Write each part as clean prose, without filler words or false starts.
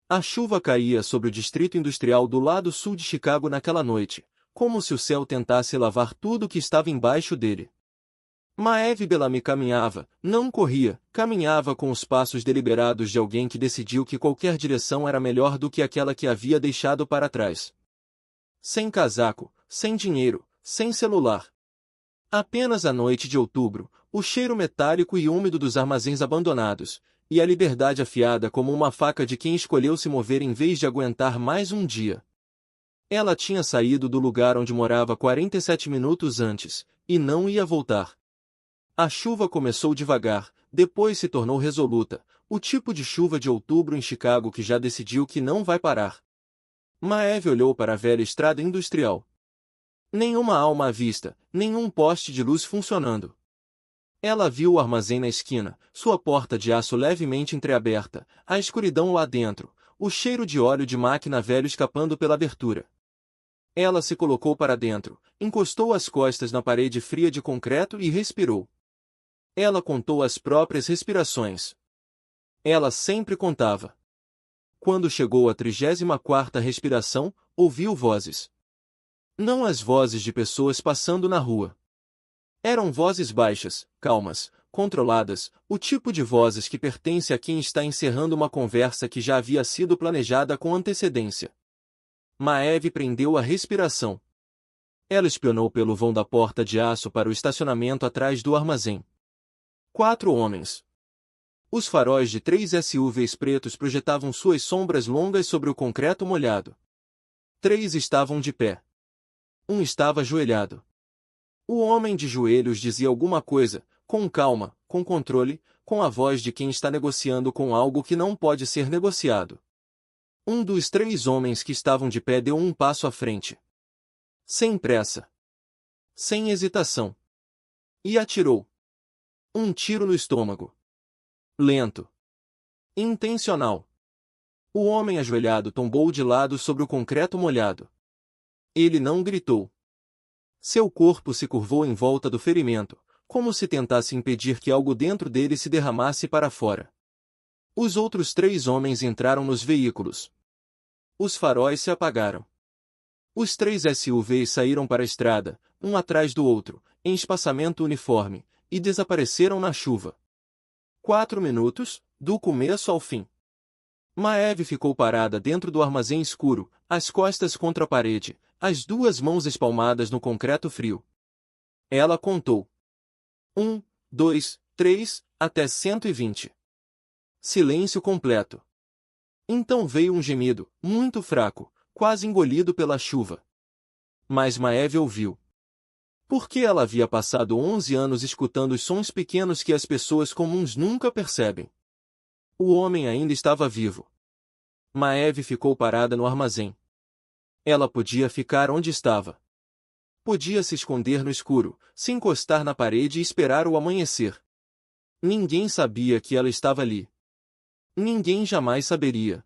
A chuva caía sobre o distrito industrial do lado sul de Chicago naquela noite, como se o céu tentasse lavar tudo que estava embaixo dele. Maeve Bellamy caminhava, não corria, caminhava com os passos deliberados de alguém que decidiu que qualquer direção era melhor do que aquela que havia deixado para trás. Sem casaco, sem dinheiro, sem celular. Apenas a noite de outubro, o cheiro metálico e úmido dos armazéns abandonados, e a liberdade afiada como uma faca de quem escolheu se mover em vez de aguentar mais um dia. Ela tinha saído do lugar onde morava 47 minutos antes, e não ia voltar. A chuva começou devagar, depois se tornou resoluta, o tipo de chuva de outubro em Chicago que já decidiu que não vai parar. Maeve olhou para a velha estrada industrial. Nenhuma alma à vista, nenhum poste de luz funcionando. Ela viu o armazém na esquina, sua porta de aço levemente entreaberta, a escuridão lá dentro, o cheiro de óleo de máquina velho escapando pela abertura. Ela se colocou para dentro, encostou as costas na parede fria de concreto e respirou. Ela contou as próprias respirações. Ela sempre contava. Quando chegou à 34ª respiração, ouviu vozes. Não as vozes de pessoas passando na rua. Eram vozes baixas, calmas, controladas, o tipo de vozes que pertence a quem está encerrando uma conversa que já havia sido planejada com antecedência. Maeve prendeu a respiração. Ela espionou pelo vão da porta de aço para o estacionamento atrás do armazém. 4 homens. Os faróis de 3 SUVs pretos projetavam suas sombras longas sobre o concreto molhado. 3 estavam de pé. Um estava ajoelhado. O homem de joelhos dizia alguma coisa, com calma, com controle, com a voz de quem está negociando com algo que não pode ser negociado. Um dos 3 homens que estavam de pé deu um passo à frente. Sem pressa. Sem hesitação. E atirou. Um tiro no estômago. Lento. Intencional. O homem ajoelhado tombou de lado sobre o concreto molhado. Ele não gritou. Seu corpo se curvou em volta do ferimento, como se tentasse impedir que algo dentro dele se derramasse para fora. Os outros 3 homens entraram nos veículos. Os faróis se apagaram. Os 3 SUVs saíram para a estrada, um atrás do outro, em espaçamento uniforme, e desapareceram na chuva. 4 minutos, do começo ao fim. Maeve ficou parada dentro do armazém escuro, as costas contra a parede, as 2 mãos espalmadas no concreto frio. Ela contou. 1, 2, 3, até 120. Silêncio completo. Então veio um gemido, muito fraco, quase engolido pela chuva. Mas Maeve ouviu. Porque ela havia passado 11 anos escutando os sons pequenos que as pessoas comuns nunca percebem. O homem ainda estava vivo. Maeve ficou parada no armazém. Ela podia ficar onde estava. Podia se esconder no escuro, se encostar na parede e esperar o amanhecer. Ninguém sabia que ela estava ali. Ninguém jamais saberia.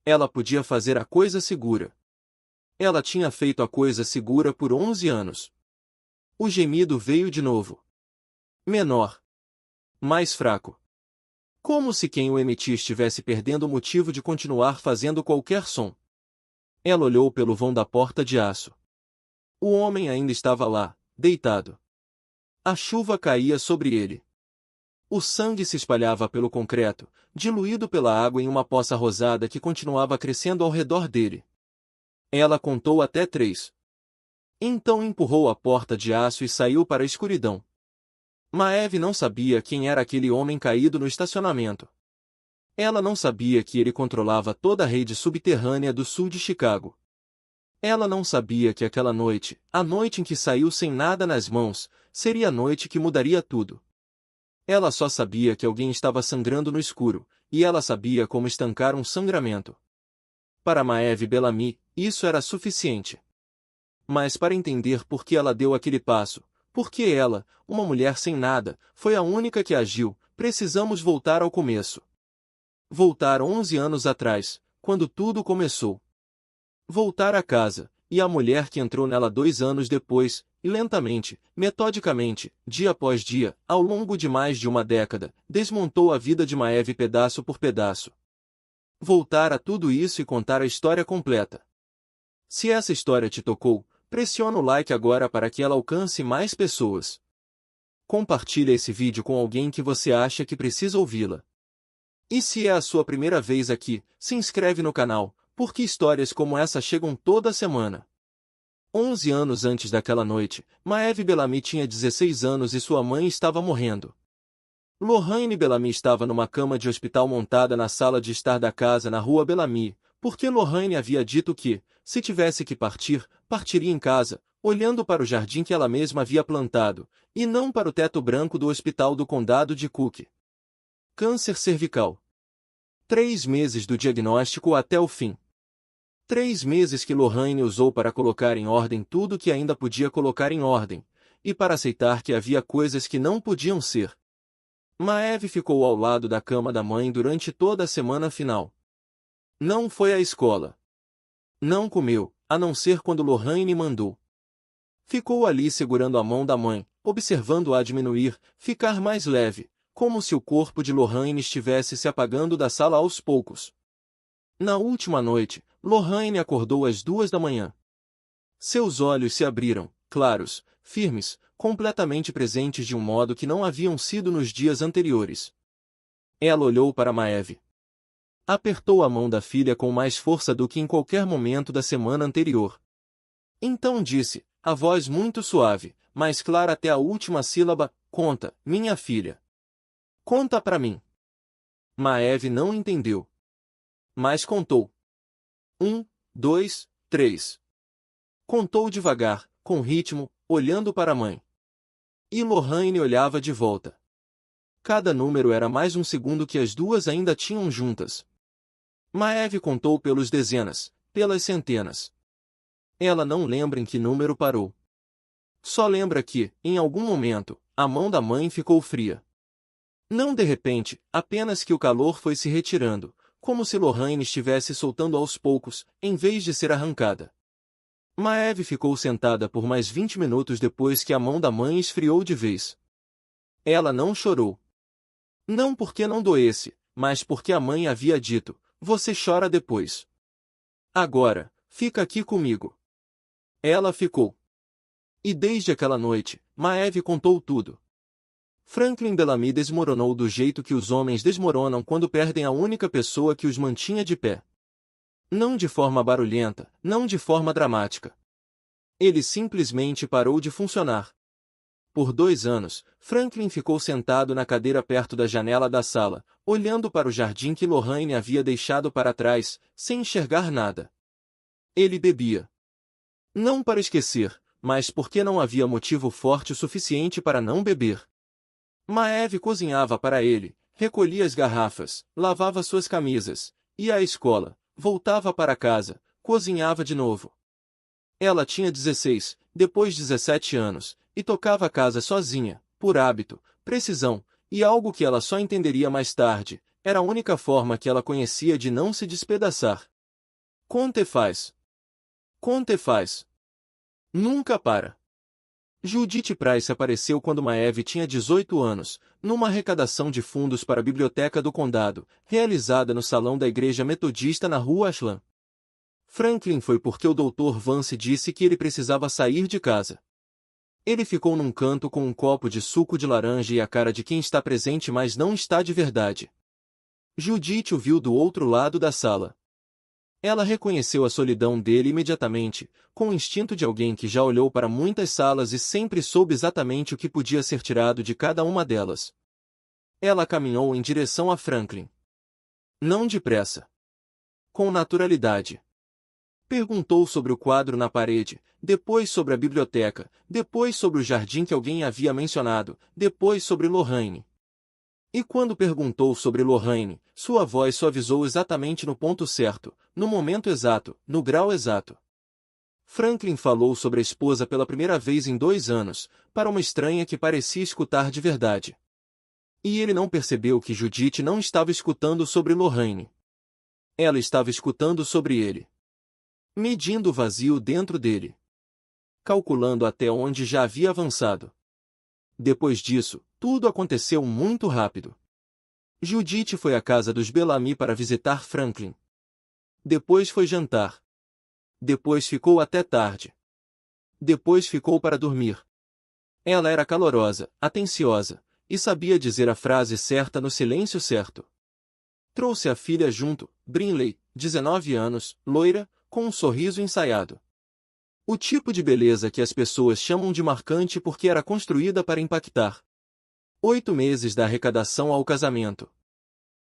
Ela podia fazer a coisa segura. Ela tinha feito a coisa segura por 11 anos. O gemido veio de novo. Menor. Mais fraco. Como se quem o emitia estivesse perdendo o motivo de continuar fazendo qualquer som. Ela olhou pelo vão da porta de aço. O homem ainda estava lá, deitado. A chuva caía sobre ele. O sangue se espalhava pelo concreto, diluído pela água em uma poça rosada que continuava crescendo ao redor dele. Ela contou até 3. Então empurrou a porta de aço e saiu para a escuridão. Maeve não sabia quem era aquele homem caído no estacionamento. Ela não sabia que ele controlava toda a rede subterrânea do sul de Chicago. Ela não sabia que aquela noite, a noite em que saiu sem nada nas mãos, seria a noite que mudaria tudo. Ela só sabia que alguém estava sangrando no escuro, e ela sabia como estancar um sangramento. Para Maeve Bellamy, isso era suficiente. Mas para entender por que ela deu aquele passo, porque ela, uma mulher sem nada, foi a única que agiu, precisamos voltar ao começo. Voltar 11 anos atrás, quando tudo começou. Voltar à casa, e a mulher que entrou nela 2 anos depois, e lentamente, metodicamente, dia após dia, ao longo de mais de uma década, desmontou a vida de Maeve pedaço por pedaço. voltar a tudo isso e contar a história completa. Se essa história te tocou, pressiona o like agora para que ela alcance mais pessoas. Compartilhe esse vídeo com alguém que você acha que precisa ouvi-la. E se é a sua primeira vez aqui, se inscreve no canal, porque histórias como essa chegam toda semana. 11 anos antes daquela noite, Maeve Bellamy tinha 16 anos e sua mãe estava morrendo. Lorraine Bellamy estava numa cama de hospital montada na sala de estar da casa na rua Bellamy, porque Lorraine havia dito que, se tivesse que partir, partiria em casa, olhando para o jardim que ela mesma havia plantado, e não para o teto branco do hospital do condado de Cook. Câncer cervical. 3 meses do diagnóstico até o fim. 3 meses que Lorraine usou para colocar em ordem tudo que ainda podia colocar em ordem, e para aceitar que havia coisas que não podiam ser. Maeve ficou ao lado da cama da mãe durante toda a semana final. Não foi à escola. Não comeu, a não ser quando Lorraine mandou. Ficou ali segurando a mão da mãe, observando-a diminuir, ficar mais leve, como se o corpo de Lorraine estivesse se apagando da sala aos poucos. Na última noite, Lorraine acordou às 2 da manhã. Seus olhos se abriram, claros, firmes, completamente presentes de um modo que não haviam sido nos dias anteriores. Ela olhou para Maeve. Apertou a mão da filha com mais força do que em qualquer momento da semana anterior. Então disse, a voz muito suave, mas clara até a última sílaba, conta, minha filha. Conta para mim. Maeve não entendeu. Mas contou. 1, 2, 3. Contou devagar, com ritmo, olhando para a mãe. E Lorraine olhava de volta. Cada número era mais um segundo que as duas ainda tinham juntas. Maeve contou pelos dezenas, pelas centenas. Ela não lembra em que número parou. Só lembra que, em algum momento, a mão da mãe ficou fria. Não de repente, apenas que o calor foi se retirando, como se Lorraine estivesse soltando aos poucos, em vez de ser arrancada. Maeve ficou sentada por mais 20 minutos depois que a mão da mãe esfriou de vez. Ela não chorou. Não porque não doesse, mas porque a mãe havia dito, você chora depois. Agora, fica aqui comigo. Ela ficou. E desde aquela noite, Maeve contou tudo. Franklin Bellamy desmoronou do jeito que os homens desmoronam quando perdem a única pessoa que os mantinha de pé. Não de forma barulhenta, não de forma dramática. Ele simplesmente parou de funcionar. Por 2 anos, Franklin ficou sentado na cadeira perto da janela da sala, olhando para o jardim que Lorraine havia deixado para trás, sem enxergar nada. Ele bebia. Não para esquecer, mas porque não havia motivo forte o suficiente para não beber. Maeve cozinhava para ele, recolhia as garrafas, lavava suas camisas, ia à escola, voltava para casa, cozinhava de novo. Ela tinha 16, depois 17 anos, e tocava a casa sozinha, por hábito, precisão, e algo que ela só entenderia mais tarde, era a única forma que ela conhecia de não se despedaçar. Conte faz. Conte faz. Nunca para. Judith Price apareceu quando Maeve tinha 18 anos, numa arrecadação de fundos para a Biblioteca do Condado, realizada no salão da Igreja Metodista na rua Ashland. Franklin foi porque o Dr. Vance disse que ele precisava sair de casa. Ele ficou num canto com um copo de suco de laranja e a cara de quem está presente mas não está de verdade. Judith o viu do outro lado da sala. Ela reconheceu a solidão dele imediatamente, com o instinto de alguém que já olhou para muitas salas e sempre soube exatamente o que podia ser tirado de cada uma delas. Ela caminhou em direção a Franklin. Não depressa. Com naturalidade. Perguntou sobre o quadro na parede, depois sobre a biblioteca, depois sobre o jardim que alguém havia mencionado, depois sobre Lorraine. E quando perguntou sobre Lorraine, sua voz suavizou exatamente no ponto certo, no momento exato, no grau exato. Franklin falou sobre a esposa pela primeira vez em 2 anos, para uma estranha que parecia escutar de verdade. E ele não percebeu que Judith não estava escutando sobre Lorraine. Ela estava escutando sobre ele. Medindo o vazio dentro dele. Calculando até onde já havia avançado. Depois disso, tudo aconteceu muito rápido. Judith foi à casa dos Bellamy para visitar Franklin. Depois foi jantar. Depois ficou até tarde. Depois ficou para dormir. Ela era calorosa, atenciosa, e sabia dizer a frase certa no silêncio certo. Trouxe a filha junto, Brinley, 19 anos, loira, com um sorriso ensaiado. O tipo de beleza que as pessoas chamam de marcante porque era construída para impactar. 8 meses da arrecadação ao casamento.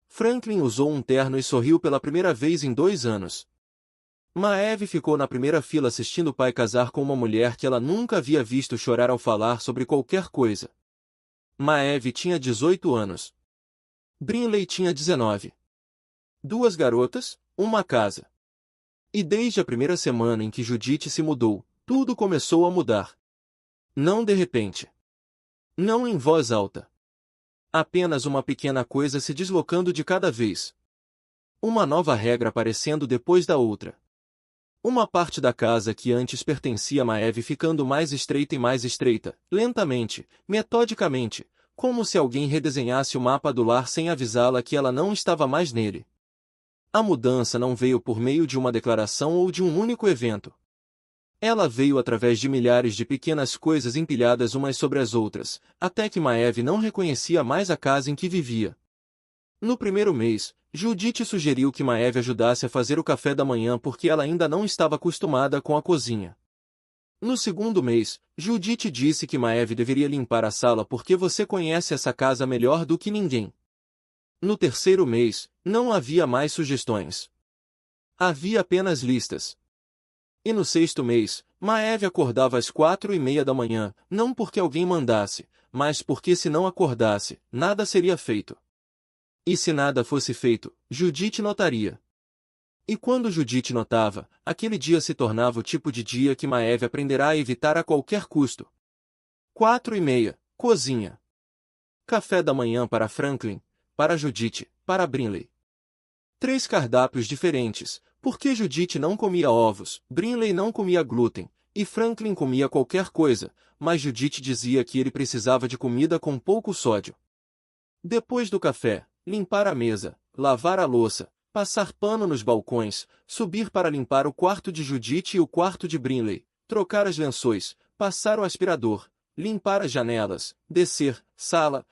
Franklin usou um terno e sorriu pela primeira vez em 2 anos. Maeve ficou na primeira fila assistindo o pai casar com uma mulher que ela nunca havia visto chorar ao falar sobre qualquer coisa. Maeve tinha 18 anos. Brinley tinha 19. 2 garotas, uma casa. E desde a primeira semana em que Judith se mudou, tudo começou a mudar. Não de repente. Não em voz alta. Apenas uma pequena coisa se deslocando de cada vez. Uma nova regra aparecendo depois da outra. Uma parte da casa que antes pertencia a Maeve ficando mais estreita e mais estreita, lentamente, metodicamente, como se alguém redesenhasse o mapa do lar sem avisá-la que ela não estava mais nele. A mudança não veio por meio de uma declaração ou de um único evento. Ela veio através de milhares de pequenas coisas empilhadas umas sobre as outras, até que Maeve não reconhecia mais a casa em que vivia. No primeiro mês, Judith sugeriu que Maeve ajudasse a fazer o café da manhã porque ela ainda não estava acostumada com a cozinha. No segundo mês, Judith disse que Maeve deveria limpar a sala porque você conhece essa casa melhor do que ninguém. No terceiro mês, não havia mais sugestões. Havia apenas listas. E no sexto mês, Maeve acordava às 4:30 da manhã, não porque alguém mandasse, mas porque se não acordasse, nada seria feito. E se nada fosse feito, Judith notaria. E quando Judith notava, aquele dia se tornava o tipo de dia que Maeve aprenderá a evitar a qualquer custo. 4:30, cozinha. Café da manhã para Franklin, para Judith, para Brinley. 3 cardápios diferentes, porque Judith não comia ovos, Brinley não comia glúten, e Franklin comia qualquer coisa, mas Judith dizia que ele precisava de comida com pouco sódio. Depois do café, limpar a mesa, lavar a louça, passar pano nos balcões, subir para limpar o quarto de Judith e o quarto de Brinley, trocar as lençóis, passar o aspirador, limpar as janelas, descer, sala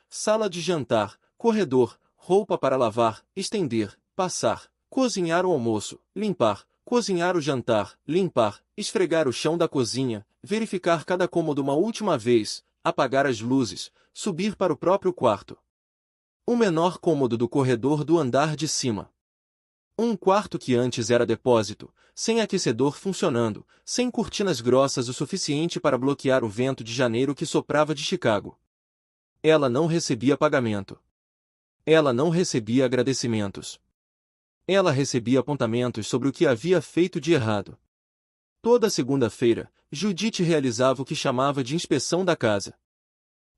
de jantar, corredor, roupa para lavar, estender, passar, cozinhar o almoço, limpar, cozinhar o jantar, limpar, esfregar o chão da cozinha, verificar cada cômodo uma última vez, apagar as luzes, subir para o próprio quarto. O menor cômodo do corredor do andar de cima. Um quarto que antes era depósito, sem aquecedor funcionando, sem cortinas grossas o suficiente para bloquear o vento de janeiro que soprava de Chicago. Ela não recebia pagamento. Ela não recebia agradecimentos. Ela recebia apontamentos sobre o que havia feito de errado. Toda segunda-feira, Judith realizava o que chamava de inspeção da casa.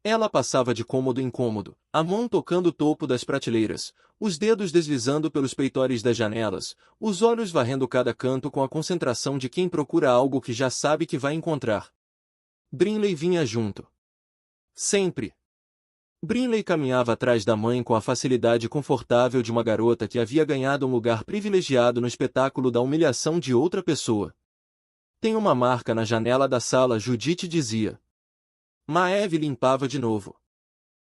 Ela passava de cômodo em cômodo, a mão tocando o topo das prateleiras, os dedos deslizando pelos peitóreis das janelas, os olhos varrendo cada canto com a concentração de quem procura algo que já sabe que vai encontrar. Brinley vinha junto. Sempre. Brinley caminhava atrás da mãe com a facilidade confortável de uma garota que havia ganhado um lugar privilegiado no espetáculo da humilhação de outra pessoa. Tem uma marca na janela da sala, Judith dizia. Maeve limpava de novo.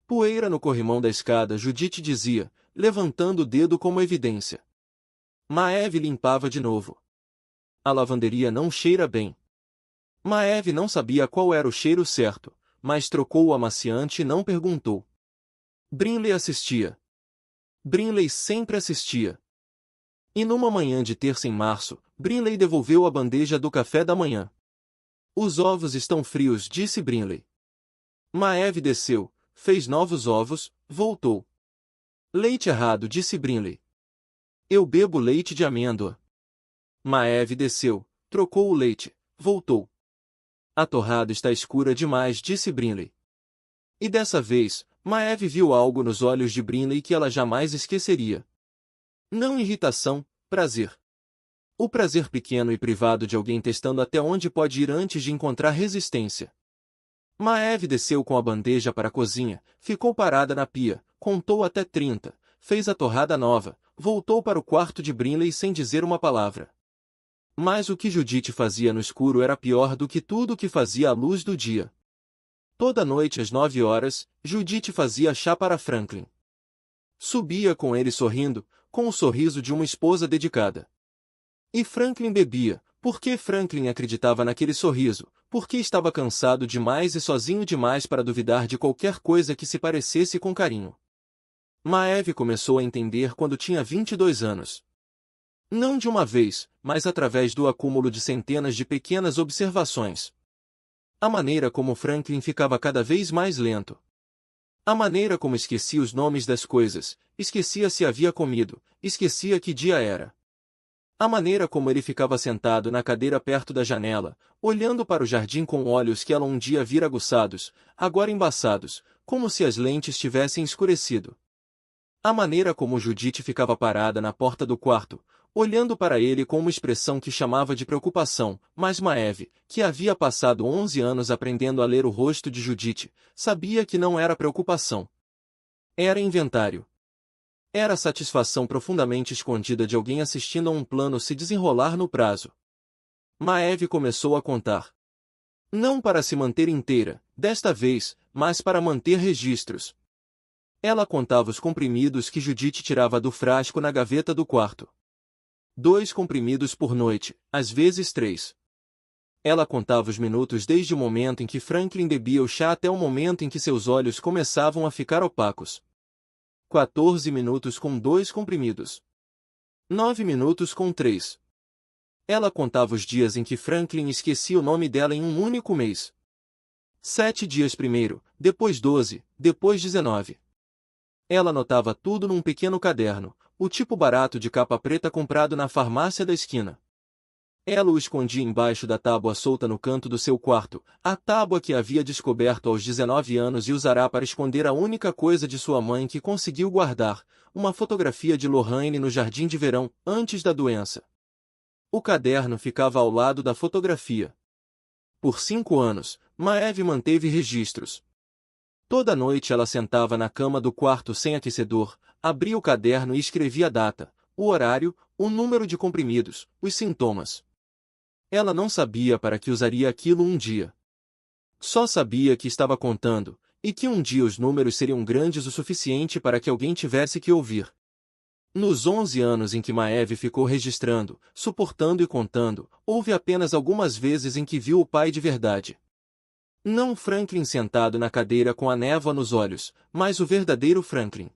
Poeira no corrimão da escada, Judith dizia, levantando o dedo como evidência. Maeve limpava de novo. A lavanderia não cheira bem. Maeve não sabia qual era o cheiro certo, mas trocou o amaciante e não perguntou. Brinley assistia. Brinley sempre assistia. E numa manhã de terça em março, Brinley devolveu a bandeja do café da manhã. Os ovos estão frios, disse Brinley. Maeve desceu, fez novos ovos, voltou. Leite errado, disse Brinley. Eu bebo leite de amêndoa. Maeve desceu, trocou o leite, voltou. A torrada está escura demais, disse Brinley. E dessa vez, Maeve viu algo nos olhos de Brinley que ela jamais esqueceria. Não irritação, prazer. O prazer pequeno e privado de alguém testando até onde pode ir antes de encontrar resistência. Maeve desceu com a bandeja para a cozinha, ficou parada na pia, contou até 30, fez a torrada nova, voltou para o quarto de Brinley sem dizer uma palavra. Mas o que Judith fazia no escuro era pior do que tudo o que fazia à luz do dia. Toda noite às 9 horas, Judith fazia chá para Franklin. Subia com ele sorrindo, com o sorriso de uma esposa dedicada. E Franklin bebia, porque Franklin acreditava naquele sorriso, porque estava cansado demais e sozinho demais para duvidar de qualquer coisa que se parecesse com carinho. Maeve começou a entender quando tinha 22 anos. Não de uma vez, mas através do acúmulo de centenas de pequenas observações. A maneira como Franklin ficava cada vez mais lento. A maneira como esquecia os nomes das coisas, esquecia se havia comido, esquecia que dia era. A maneira como ele ficava sentado na cadeira perto da janela, olhando para o jardim com olhos que ela um dia vira aguçados, agora embaçados, como se as lentes tivessem escurecido. A maneira como Judith ficava parada na porta do quarto, olhando para ele com uma expressão que chamava de preocupação, mas Maeve, que havia passado 11 anos aprendendo a ler o rosto de Judith, sabia que não era preocupação. Era inventário. Era a satisfação profundamente escondida de alguém assistindo a um plano se desenrolar no prazo. Maeve começou a contar. Não para se manter inteira, desta vez, mas para manter registros. Ela contava os comprimidos que Judith tirava do frasco na gaveta do quarto. 2 comprimidos por noite, às vezes 3. Ela contava os minutos desde o momento em que Franklin bebia o chá até o momento em que seus olhos começavam a ficar opacos. 14 minutos com 2 comprimidos. 9 minutos com 3. Ela contava os dias em que Franklin esquecia o nome dela em um único mês. 7 dias primeiro, depois 12, depois 19. Ela anotava tudo num pequeno caderno, o tipo barato de capa preta comprado na farmácia da esquina. Ela o escondia embaixo da tábua solta no canto do seu quarto, a tábua que havia descoberto aos 19 anos e usará para esconder a única coisa de sua mãe que conseguiu guardar, uma fotografia de Lorraine no jardim de verão, antes da doença. O caderno ficava ao lado da fotografia. Por 5 anos, Maeve manteve registros. Toda noite ela sentava na cama do quarto sem aquecedor, abria o caderno e escrevia a data, o horário, o número de comprimidos, os sintomas. Ela não sabia para que usaria aquilo um dia. Só sabia que estava contando, e que um dia os números seriam grandes o suficiente para que alguém tivesse que ouvir. Nos 11 anos em que Maeve ficou registrando, suportando e contando, houve apenas algumas vezes em que viu o pai de verdade. Não Franklin sentado na cadeira com a névoa nos olhos, mas o verdadeiro Franklin.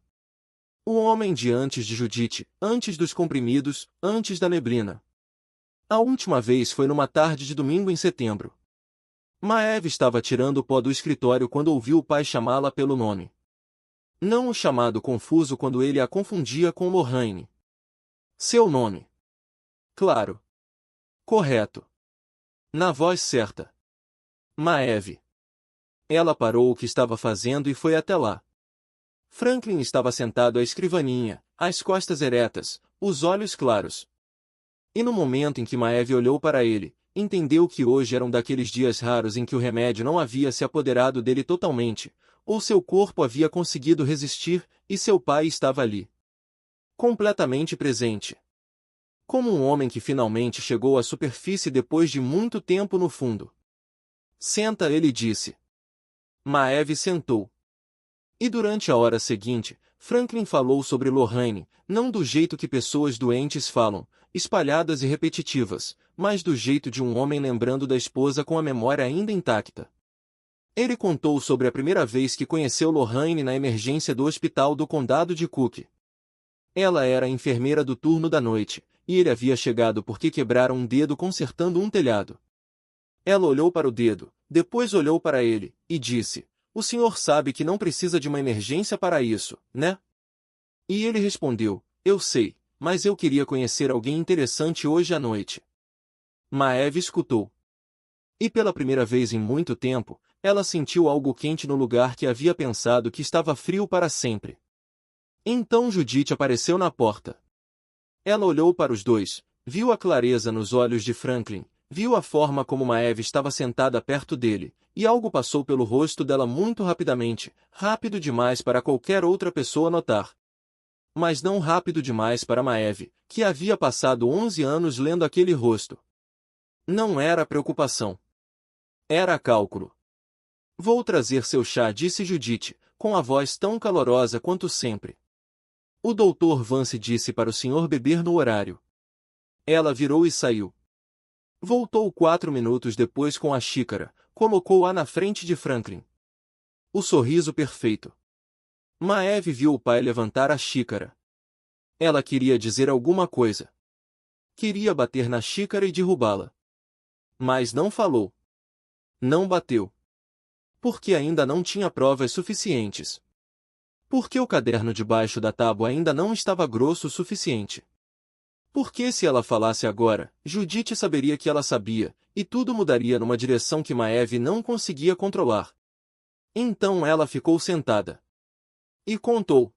O homem de antes de Judith, antes dos comprimidos, antes da neblina. A última vez foi numa tarde de domingo em setembro. Maeve estava tirando o pó do escritório quando ouviu o pai chamá-la pelo nome. Não o chamado confuso quando ele a confundia com Lorraine. Seu nome. Claro. Correto. Na voz certa. Maeve. Ela parou o que estava fazendo e foi até lá. Franklin estava sentado à escrivaninha, as costas eretas, os olhos claros. E no momento em que Maeve olhou para ele, entendeu que hoje era um daqueles dias raros em que o remédio não havia se apoderado dele totalmente, ou seu corpo havia conseguido resistir, e seu pai estava ali. Completamente presente. Como um homem que finalmente chegou à superfície depois de muito tempo no fundo. Senta, ele disse. Maeve sentou. E durante a hora seguinte, Franklin falou sobre Lorraine, não do jeito que pessoas doentes falam, espalhadas e repetitivas, mas do jeito de um homem lembrando da esposa com a memória ainda intacta. Ele contou sobre a primeira vez que conheceu Lorraine na emergência do hospital do condado de Cook. Ela era a enfermeira do turno da noite, e ele havia chegado porque quebraram um dedo consertando um telhado. Ela olhou para o dedo, depois olhou para ele, e disse, "O senhor sabe que não precisa de uma emergência para isso, né?" E ele respondeu, "Eu sei, mas eu queria conhecer alguém interessante hoje à noite." Maeve escutou. E pela primeira vez em muito tempo, ela sentiu algo quente no lugar que havia pensado que estava frio para sempre. Então Judith apareceu na porta. Ela olhou para os dois, viu a clareza nos olhos de Franklin, viu a forma como Maeve estava sentada perto dele, e algo passou pelo rosto dela muito rapidamente, rápido demais para qualquer outra pessoa notar. mas não rápido demais para Maeve, que havia passado 11 anos lendo aquele rosto. Não era preocupação. Era cálculo. Vou trazer seu chá, disse Judith, com a voz tão calorosa quanto sempre. O Dr. Vance disse para o senhor beber no horário. Ela virou e saiu. Voltou 4 minutos depois com a xícara, colocou-a na frente de Franklin. O sorriso perfeito. Maeve viu o pai levantar a xícara. Ela queria dizer alguma coisa. Queria bater na xícara e derrubá-la. Mas não falou. Não bateu. Porque ainda não tinha provas suficientes. Porque o caderno debaixo da tábua ainda não estava grosso o suficiente. Porque se ela falasse agora, Judith saberia que ela sabia, e tudo mudaria numa direção que Maeve não conseguia controlar. Então ela ficou sentada. E contou.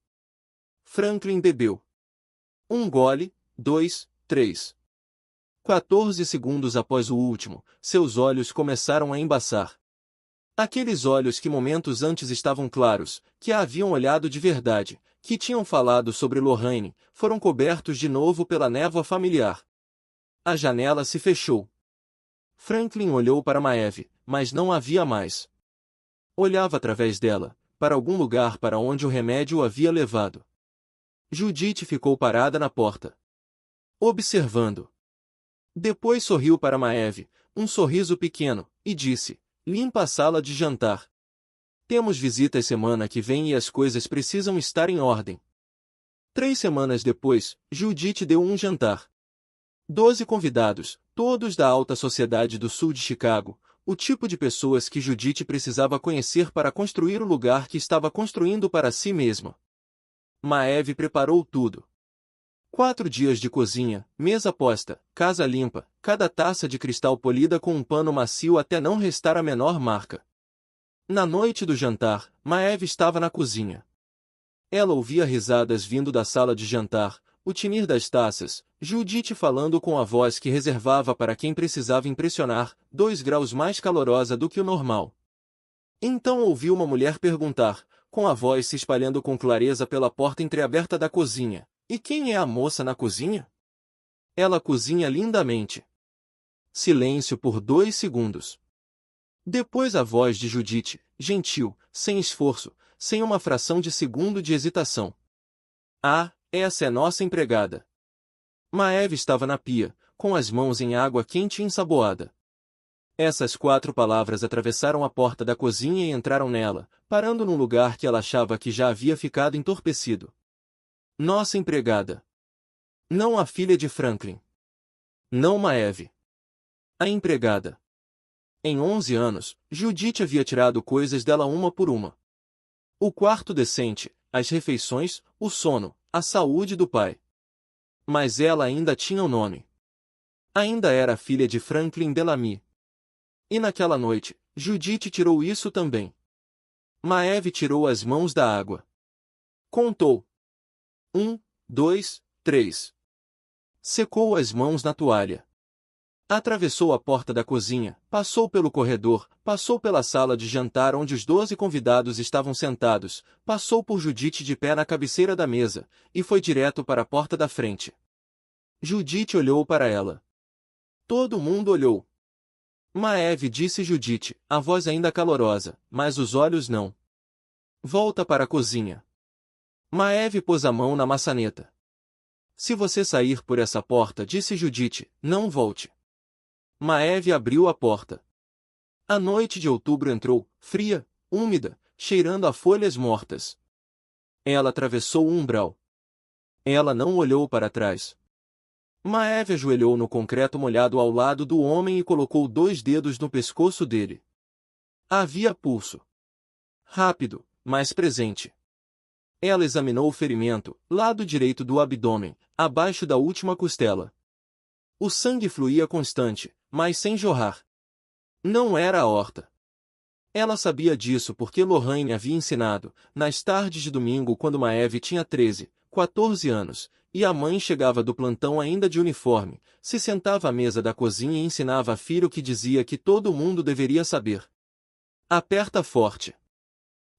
Franklin bebeu. 1 gole, 2, 3. 14 segundos após o último, seus olhos começaram a embaçar. Aqueles olhos que momentos antes estavam claros, que a haviam olhado de verdade, que tinham falado sobre Lorraine, foram cobertos de novo pela névoa familiar. A janela se fechou. Franklin olhou para Maeve, mas não havia mais. Olhava através dela, para algum lugar para onde o remédio o havia levado. Judith ficou parada na porta, observando. Depois sorriu para Maeve, um sorriso pequeno, e disse: limpa a sala de jantar. Temos visitas semana que vem e as coisas precisam estar em ordem. 3 semanas depois, Judith deu um jantar. 12 convidados, todos da alta sociedade do sul de Chicago, o tipo de pessoas que Judith precisava conhecer para construir o lugar que estava construindo para si mesma. Maeve preparou tudo. 4 dias de cozinha, mesa posta, casa limpa, cada taça de cristal polida com um pano macio até não restar a menor marca. Na noite do jantar, Maeve estava na cozinha. Ela ouvia risadas vindo da sala de jantar, o tinir das taças, Judith falando com a voz que reservava para quem precisava impressionar, 2 graus mais calorosa do que o normal. Então ouviu uma mulher perguntar, com a voz se espalhando com clareza pela porta entreaberta da cozinha: e quem é a moça na cozinha? Ela cozinha lindamente. Silêncio por 2 segundos. Depois a voz de Judith, gentil, sem esforço, sem uma fração de segundo de hesitação. Ah, essa é nossa empregada. Maeve estava na pia, com as mãos em água quente e ensaboada. Essas 4 palavras atravessaram a porta da cozinha e entraram nela, parando num lugar que ela achava que já havia ficado entorpecido. Nossa empregada. Não a filha de Franklin. Não Maeve. A empregada. Em 11 anos, Judith havia tirado coisas dela uma por uma. O quarto decente, as refeições, o sono, a saúde do pai. Mas ela ainda tinha o nome. Ainda era filha de Franklin Bellamy. E naquela noite, Judith tirou isso também. Maeve tirou as mãos da água. Contou. 1, 2, 3. Secou as mãos na toalha. Atravessou a porta da cozinha, passou pelo corredor, passou pela sala de jantar onde os 12 convidados estavam sentados, passou por Judith de pé na cabeceira da mesa, e foi direto para a porta da frente. Judith olhou para ela. Todo mundo olhou. Maeve, disse Judith, a voz ainda calorosa, mas os olhos não. Volta para a cozinha. Maeve pôs a mão na maçaneta. Se você sair por essa porta, disse Judith, não volte. Maeve abriu a porta. A noite de outubro entrou, fria, úmida, cheirando a folhas mortas. Ela atravessou o umbral. Ela não olhou para trás. Maeve ajoelhou no concreto molhado ao lado do homem e colocou 2 dedos no pescoço dele. Havia pulso. Rápido, mas presente. Ela examinou o ferimento, lado direito do abdômen, abaixo da última costela. O sangue fluía constante, mas sem jorrar. Não era aorta. Ela sabia disso porque Lorraine havia ensinado, nas tardes de domingo quando Maeve tinha 13, 14 anos, e a mãe chegava do plantão ainda de uniforme, se sentava à mesa da cozinha e ensinava a filha o que dizia que todo mundo deveria saber. Aperta forte.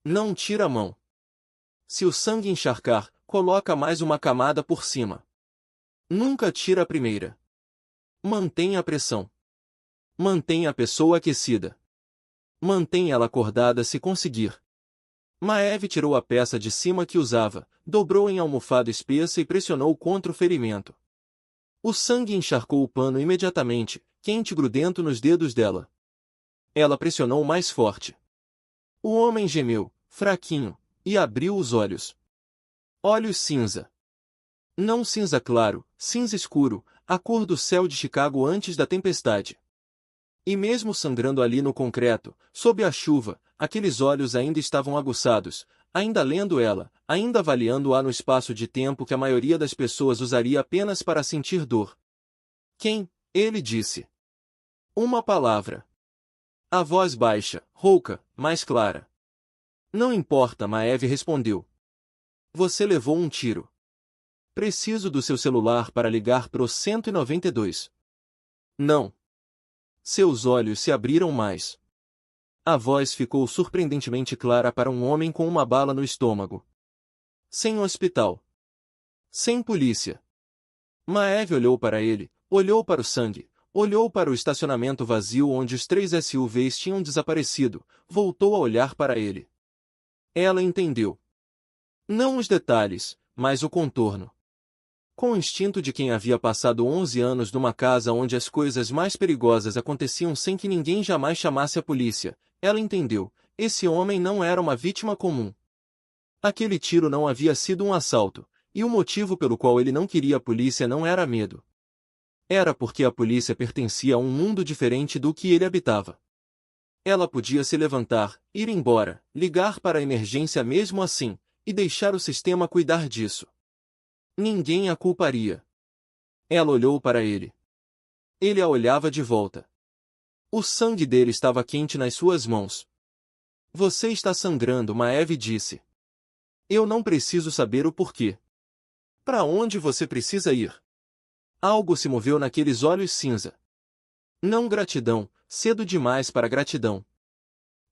Não tira a mão. Se o sangue encharcar, Coloca mais uma camada por cima. Nunca tira a primeira. Mantenha a pressão. Mantenha a pessoa aquecida. Mantenha ela acordada se conseguir. Maeve tirou a peça de cima que usava, dobrou em almofada espessa e pressionou contra o ferimento. O sangue encharcou o pano imediatamente, quente e grudento nos dedos dela. Ela pressionou mais forte. O homem gemeu, fraquinho, e abriu os olhos. Olhos cinza. Não cinza claro, cinza escuro, a cor do céu de Chicago antes da tempestade. E mesmo sangrando ali no concreto, sob a chuva, aqueles olhos ainda estavam aguçados, ainda lendo ela, ainda avaliando-a no espaço de tempo que a maioria das pessoas usaria apenas para sentir dor. Quem? Ele disse. Uma palavra. A voz baixa, rouca, mais clara. Não importa, Maeve respondeu. Você levou um tiro. Preciso do seu celular para ligar pro 192. Não. Seus olhos se abriram mais. A voz ficou surpreendentemente clara para um homem com uma bala no estômago. Sem hospital. Sem polícia. Maeve olhou para ele, olhou para o sangue, olhou para o estacionamento vazio onde os 3 SUVs tinham desaparecido, voltou a olhar para ele. Ela entendeu. Não os detalhes, mas o contorno. Com o instinto de quem havia passado 11 anos numa casa onde as coisas mais perigosas aconteciam sem que ninguém jamais chamasse a polícia, ela entendeu, esse homem não era uma vítima comum. Aquele tiro não havia sido um assalto, e o motivo pelo qual ele não queria a polícia não era medo. Era porque a polícia pertencia a um mundo diferente do que ele habitava. Ela podia se levantar, ir embora, ligar para a emergência mesmo assim, e deixar o sistema cuidar disso. Ninguém a culparia. Ela olhou para ele. Ele a olhava de volta. O sangue dele estava quente nas suas mãos. Você está sangrando, Maeve disse. Eu não preciso saber o porquê. Para onde você precisa ir? Algo se moveu naqueles olhos cinza. Não gratidão, cedo demais para gratidão.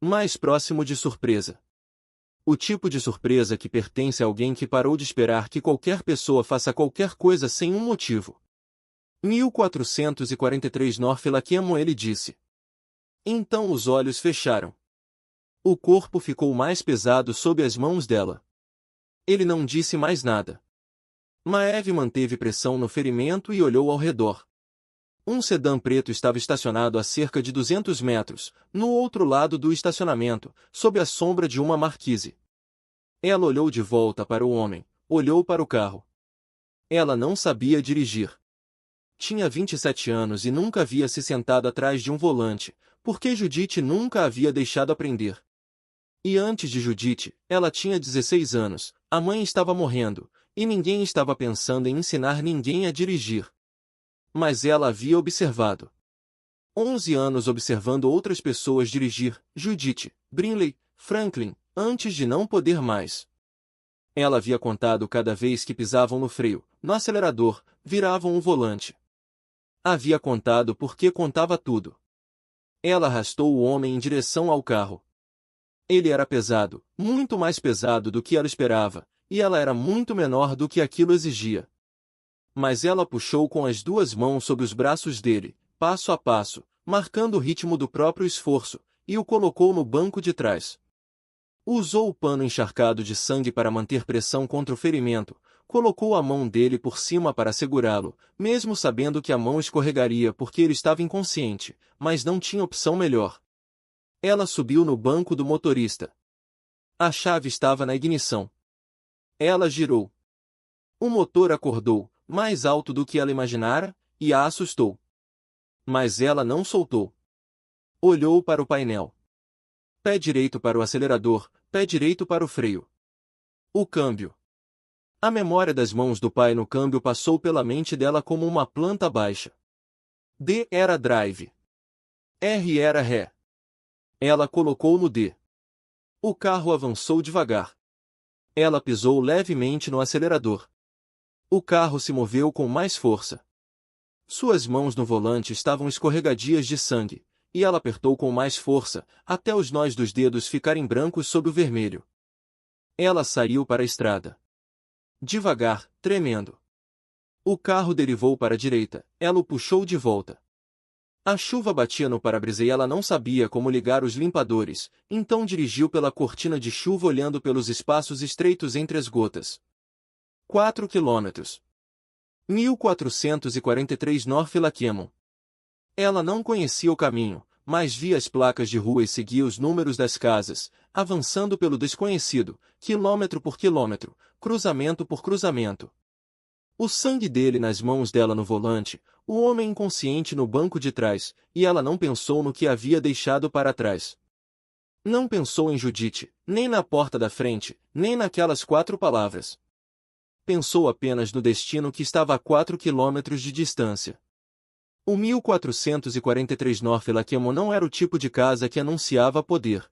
Mais próximo de surpresa. O tipo de surpresa que pertence a alguém que parou de esperar que qualquer pessoa faça qualquer coisa sem um motivo. 1443 North Lackawanna, ele disse. Então os olhos fecharam. O corpo ficou mais pesado sob as mãos dela. Ele não disse mais nada. Maeve manteve pressão no ferimento e olhou ao redor. Um sedã preto estava estacionado a cerca de 200 metros, no outro lado do estacionamento, sob a sombra de uma marquise. Ela olhou de volta para o homem, olhou para o carro. Ela não sabia dirigir. Tinha 27 anos e nunca havia se sentado atrás de um volante, porque Judith nunca a havia deixado aprender. E antes de Judith, ela tinha 16 anos, a mãe estava morrendo, e ninguém estava pensando em ensinar ninguém a dirigir. Mas ela havia observado. 11 anos observando outras pessoas dirigir, Judith, Brinley, Franklin, antes de não poder mais. Ela havia contado cada vez que pisavam no freio, no acelerador, viravam o volante. Havia contado porque contava tudo. Ela arrastou o homem em direção ao carro. Ele era pesado, muito mais pesado do que ela esperava, e ela era muito menor do que aquilo exigia. Mas ela puxou com as 2 mãos sobre os braços dele, passo a passo, marcando o ritmo do próprio esforço, e o colocou no banco de trás. Usou o pano encharcado de sangue para manter pressão contra o ferimento, colocou a mão dele por cima para segurá-lo, mesmo sabendo que a mão escorregaria porque ele estava inconsciente, mas não tinha opção melhor. Ela subiu no banco do motorista. A chave estava na ignição. Ela girou. O motor acordou, mais alto do que ela imaginara, e a assustou. Mas ela não soltou. Olhou para o painel. Pé direito para o acelerador, pé direito para o freio. O câmbio. A memória das mãos do pai no câmbio passou pela mente dela como uma planta baixa. D era drive. R era ré. Ela colocou no D. O carro avançou devagar. Ela pisou levemente no acelerador. O carro se moveu com mais força. Suas mãos no volante estavam escorregadias de sangue, e ela apertou com mais força, até os nós dos dedos ficarem brancos sob o vermelho. Ela saiu para a estrada. devagar, tremendo. O carro derivou para a direita, ela o puxou de volta. A chuva batia no para-brisa e ela não sabia como ligar os limpadores, então dirigiu pela cortina de chuva olhando pelos espaços estreitos entre as gotas. 4 quilômetros. 1443 North Lakeemon. Ela não conhecia o caminho, mas via as placas de rua e seguia os números das casas, avançando pelo desconhecido, quilômetro por quilômetro, cruzamento por cruzamento. O sangue dele nas mãos dela no volante, o homem inconsciente no banco de trás, e ela não pensou no que havia deixado para trás. Não pensou em Judite, nem na porta da frente, nem naquelas 4 palavras. Pensou apenas no destino que estava a 4 quilômetros de distância. O 1443 North Lakeemon não era o tipo de casa que anunciava poder.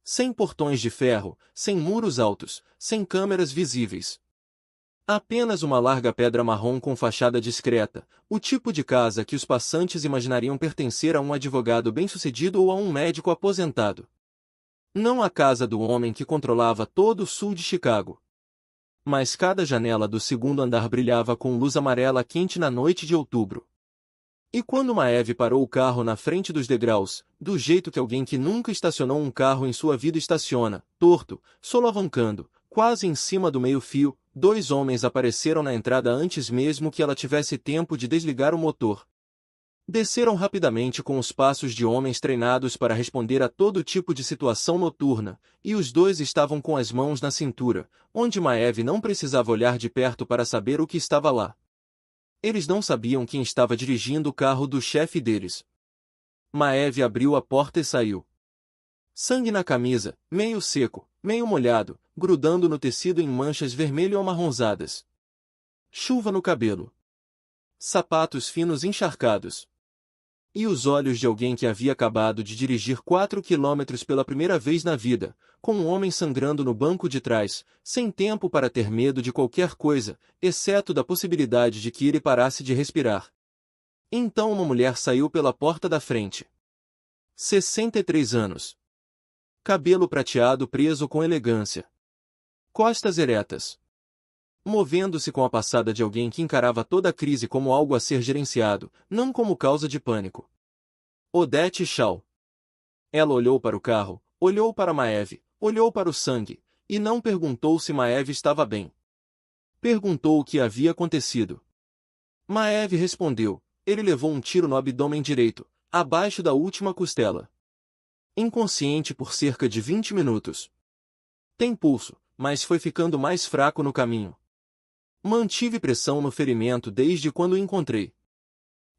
Sem portões de ferro, sem muros altos, sem câmeras visíveis. Apenas uma larga pedra marrom com fachada discreta, o tipo de casa que os passantes imaginariam pertencer a um advogado bem-sucedido ou a um médico aposentado. Não a casa do homem que controlava todo o sul de Chicago. Mas cada janela do segundo andar brilhava com luz amarela quente na noite de outubro. E quando Maeve parou o carro na frente dos degraus, do jeito que alguém que nunca estacionou um carro em sua vida estaciona, torto, solavancando, quase em cima do meio-fio, 2 homens apareceram na entrada antes mesmo que ela tivesse tempo de desligar o motor. Desceram rapidamente com os passos de homens treinados para responder a todo tipo de situação noturna, e os 2 estavam com as mãos na cintura, onde Maeve não precisava olhar de perto para saber o que estava lá. Eles não sabiam quem estava dirigindo o carro do chefe deles. Maeve abriu a porta e saiu. Sangue na camisa, meio seco, meio molhado, grudando no tecido em manchas vermelho-amarronzadas. Chuva no cabelo. Sapatos finos encharcados. E os olhos de alguém que havia acabado de dirigir 4 quilômetros pela primeira vez na vida, com um homem sangrando no banco de trás, sem tempo para ter medo de qualquer coisa, exceto da possibilidade de que ele parasse de respirar. Então uma mulher saiu pela porta da frente. 63 anos. Cabelo prateado preso com elegância. Costas eretas. Movendo-se com a passada de alguém que encarava toda a crise como algo a ser gerenciado, não como causa de pânico. Odette Shaw. Ela olhou para o carro, olhou para Maeve, olhou para o sangue, e não perguntou se Maeve estava bem. Perguntou o que havia acontecido. Maeve respondeu, ele levou um tiro no abdômen direito, abaixo da última costela. Inconsciente por cerca de 20 minutos. Tem pulso, mas foi ficando mais fraco no caminho. Mantive pressão no ferimento desde quando o encontrei.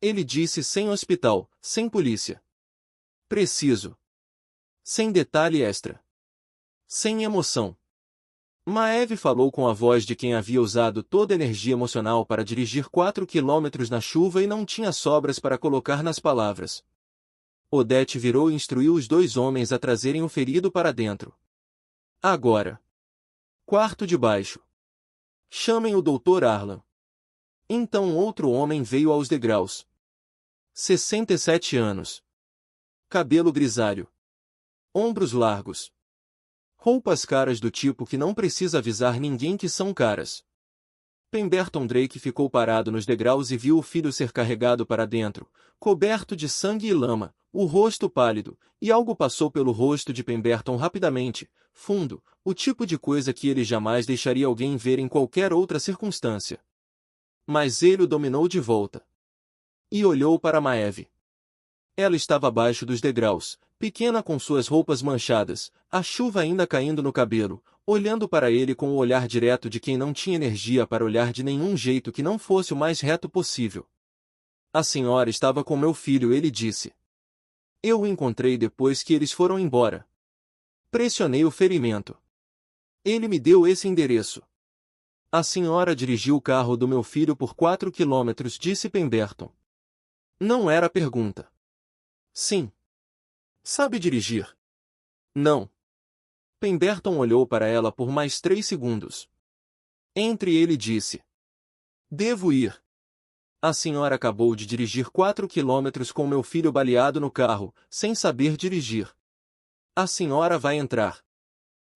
Ele disse sem hospital, sem polícia. Preciso. Sem detalhe extra. Sem emoção. Maeve falou com a voz de quem havia usado toda a energia emocional para dirigir 4 quilômetros na chuva e não tinha sobras para colocar nas palavras. Odette virou e instruiu os 2 homens a trazerem o ferido para dentro. Agora. Quarto de baixo. Chamem o Dr. Arlan. Então outro homem veio aos degraus. 67 anos. Cabelo grisalho. Ombros largos. Roupas caras do tipo que não precisa avisar ninguém que são caras. Pemberton Drake ficou parado nos degraus e viu o filho ser carregado para dentro, coberto de sangue e lama, o rosto pálido, e algo passou pelo rosto de Pemberton rapidamente, fundo, o tipo de coisa que ele jamais deixaria alguém ver em qualquer outra circunstância. Mas ele o dominou de volta. E olhou para Maeve. Ela estava abaixo dos degraus, pequena com suas roupas manchadas, a chuva ainda caindo no cabelo, olhando para ele com o olhar direto de quem não tinha energia para olhar de nenhum jeito que não fosse o mais reto possível. A senhora estava com meu filho, ele disse. Eu o encontrei depois que eles foram embora. Pressionei o ferimento. Ele me deu esse endereço. A senhora dirigiu o carro do meu filho por 4 quilômetros, disse Pemberton. Não era pergunta. Sim. Sabe dirigir? Não. Pemberton olhou para ela por mais 3 segundos. Entre ele disse. Devo ir. A senhora acabou de dirigir 4 quilômetros com meu filho baleado no carro, sem saber dirigir. A senhora vai entrar.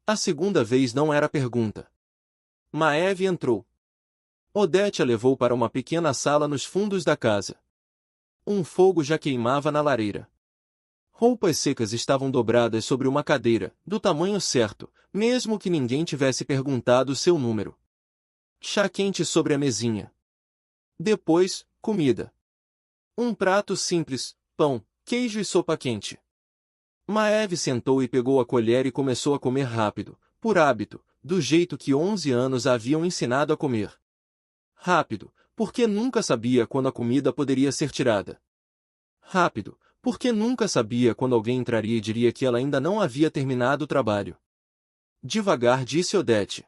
A segunda vez não era pergunta. Maeve entrou. Odete a levou para uma pequena sala nos fundos da casa. Um fogo já queimava na lareira. Roupas secas estavam dobradas sobre uma cadeira, do tamanho certo, mesmo que ninguém tivesse perguntado seu número. Chá quente sobre a mesinha. Depois, comida. Um prato simples, pão, queijo e sopa quente. Maeve sentou e pegou a colher e começou a comer rápido, por hábito, do jeito que 11 anos a haviam ensinado a comer. Rápido, porque nunca sabia quando a comida poderia ser tirada. Rápido, porque nunca sabia quando alguém entraria e diria que ela ainda não havia terminado o trabalho. Devagar, disse Odete.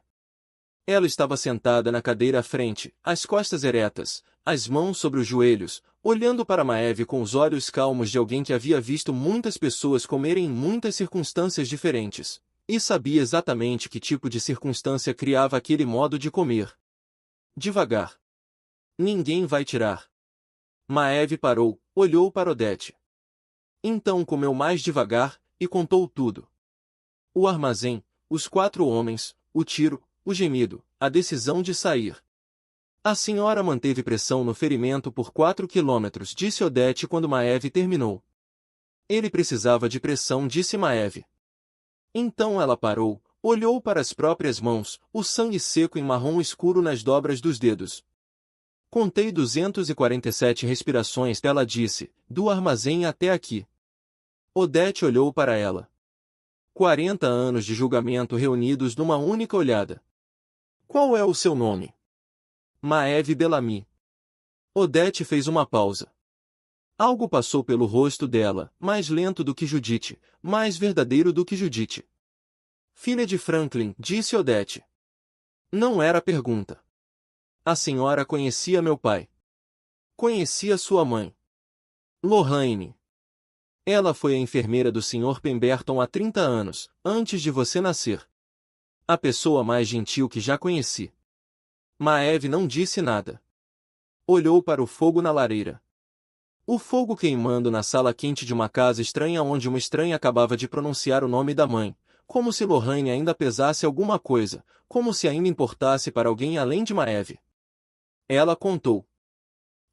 Ela estava sentada na cadeira à frente, as costas eretas, as mãos sobre os joelhos, olhando para Maeve com os olhos calmos de alguém que havia visto muitas pessoas comerem em muitas circunstâncias diferentes, e sabia exatamente que tipo de circunstância criava aquele modo de comer. Devagar. Ninguém vai tirar. Maeve parou, olhou para Odete. Então comeu mais devagar, e contou tudo. O armazém, os 4 homens, o tiro, o gemido, a decisão de sair. A senhora manteve pressão no ferimento por 4 quilômetros, disse Odete quando Maeve terminou. Ele precisava de pressão, disse Maeve. Então ela parou, olhou para as próprias mãos, o sangue seco em marrom escuro nas dobras dos dedos. Contei 247 respirações, ela disse, do armazém até aqui. Odete olhou para ela. 40 anos de julgamento reunidos numa única olhada. Qual é o seu nome? Maeve Bellamy. Odete fez uma pausa. Algo passou pelo rosto dela, mais lento do que Judite, mais verdadeiro do que Judite. Filha de Franklin, disse Odete. Não era pergunta. A senhora conhecia meu pai. Conhecia sua mãe. Lorraine. Ela foi a enfermeira do Sr. Pemberton há 30 anos, antes de você nascer. A pessoa mais gentil que já conheci. Maeve não disse nada. Olhou para o fogo na lareira. O fogo queimando na sala quente de uma casa estranha onde uma estranha acabava de pronunciar o nome da mãe, como se Lorraine ainda pesasse alguma coisa, como se ainda importasse para alguém além de Maeve. Ela contou.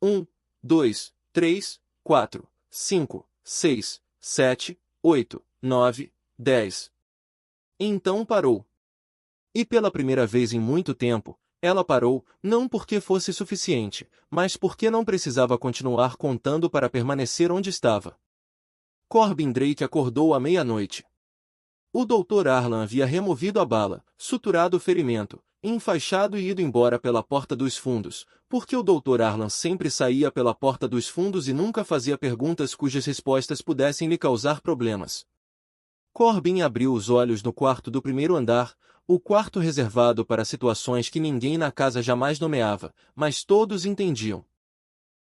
1, 2, 3, 4, 5, 6, 7, 8, 9, 10. Então parou. E pela primeira vez em muito tempo, ela parou, não porque fosse suficiente, mas porque não precisava continuar contando para permanecer onde estava. Corbin Drake acordou à meia-noite. O Dr. Arlan havia removido a bala, suturado o ferimento, enfaixado e ido embora pela porta dos fundos, porque o Dr. Arlan sempre saía pela porta dos fundos e nunca fazia perguntas cujas respostas pudessem lhe causar problemas. Corbin abriu os olhos no quarto do primeiro andar, o quarto reservado para situações que ninguém na casa jamais nomeava, mas todos entendiam.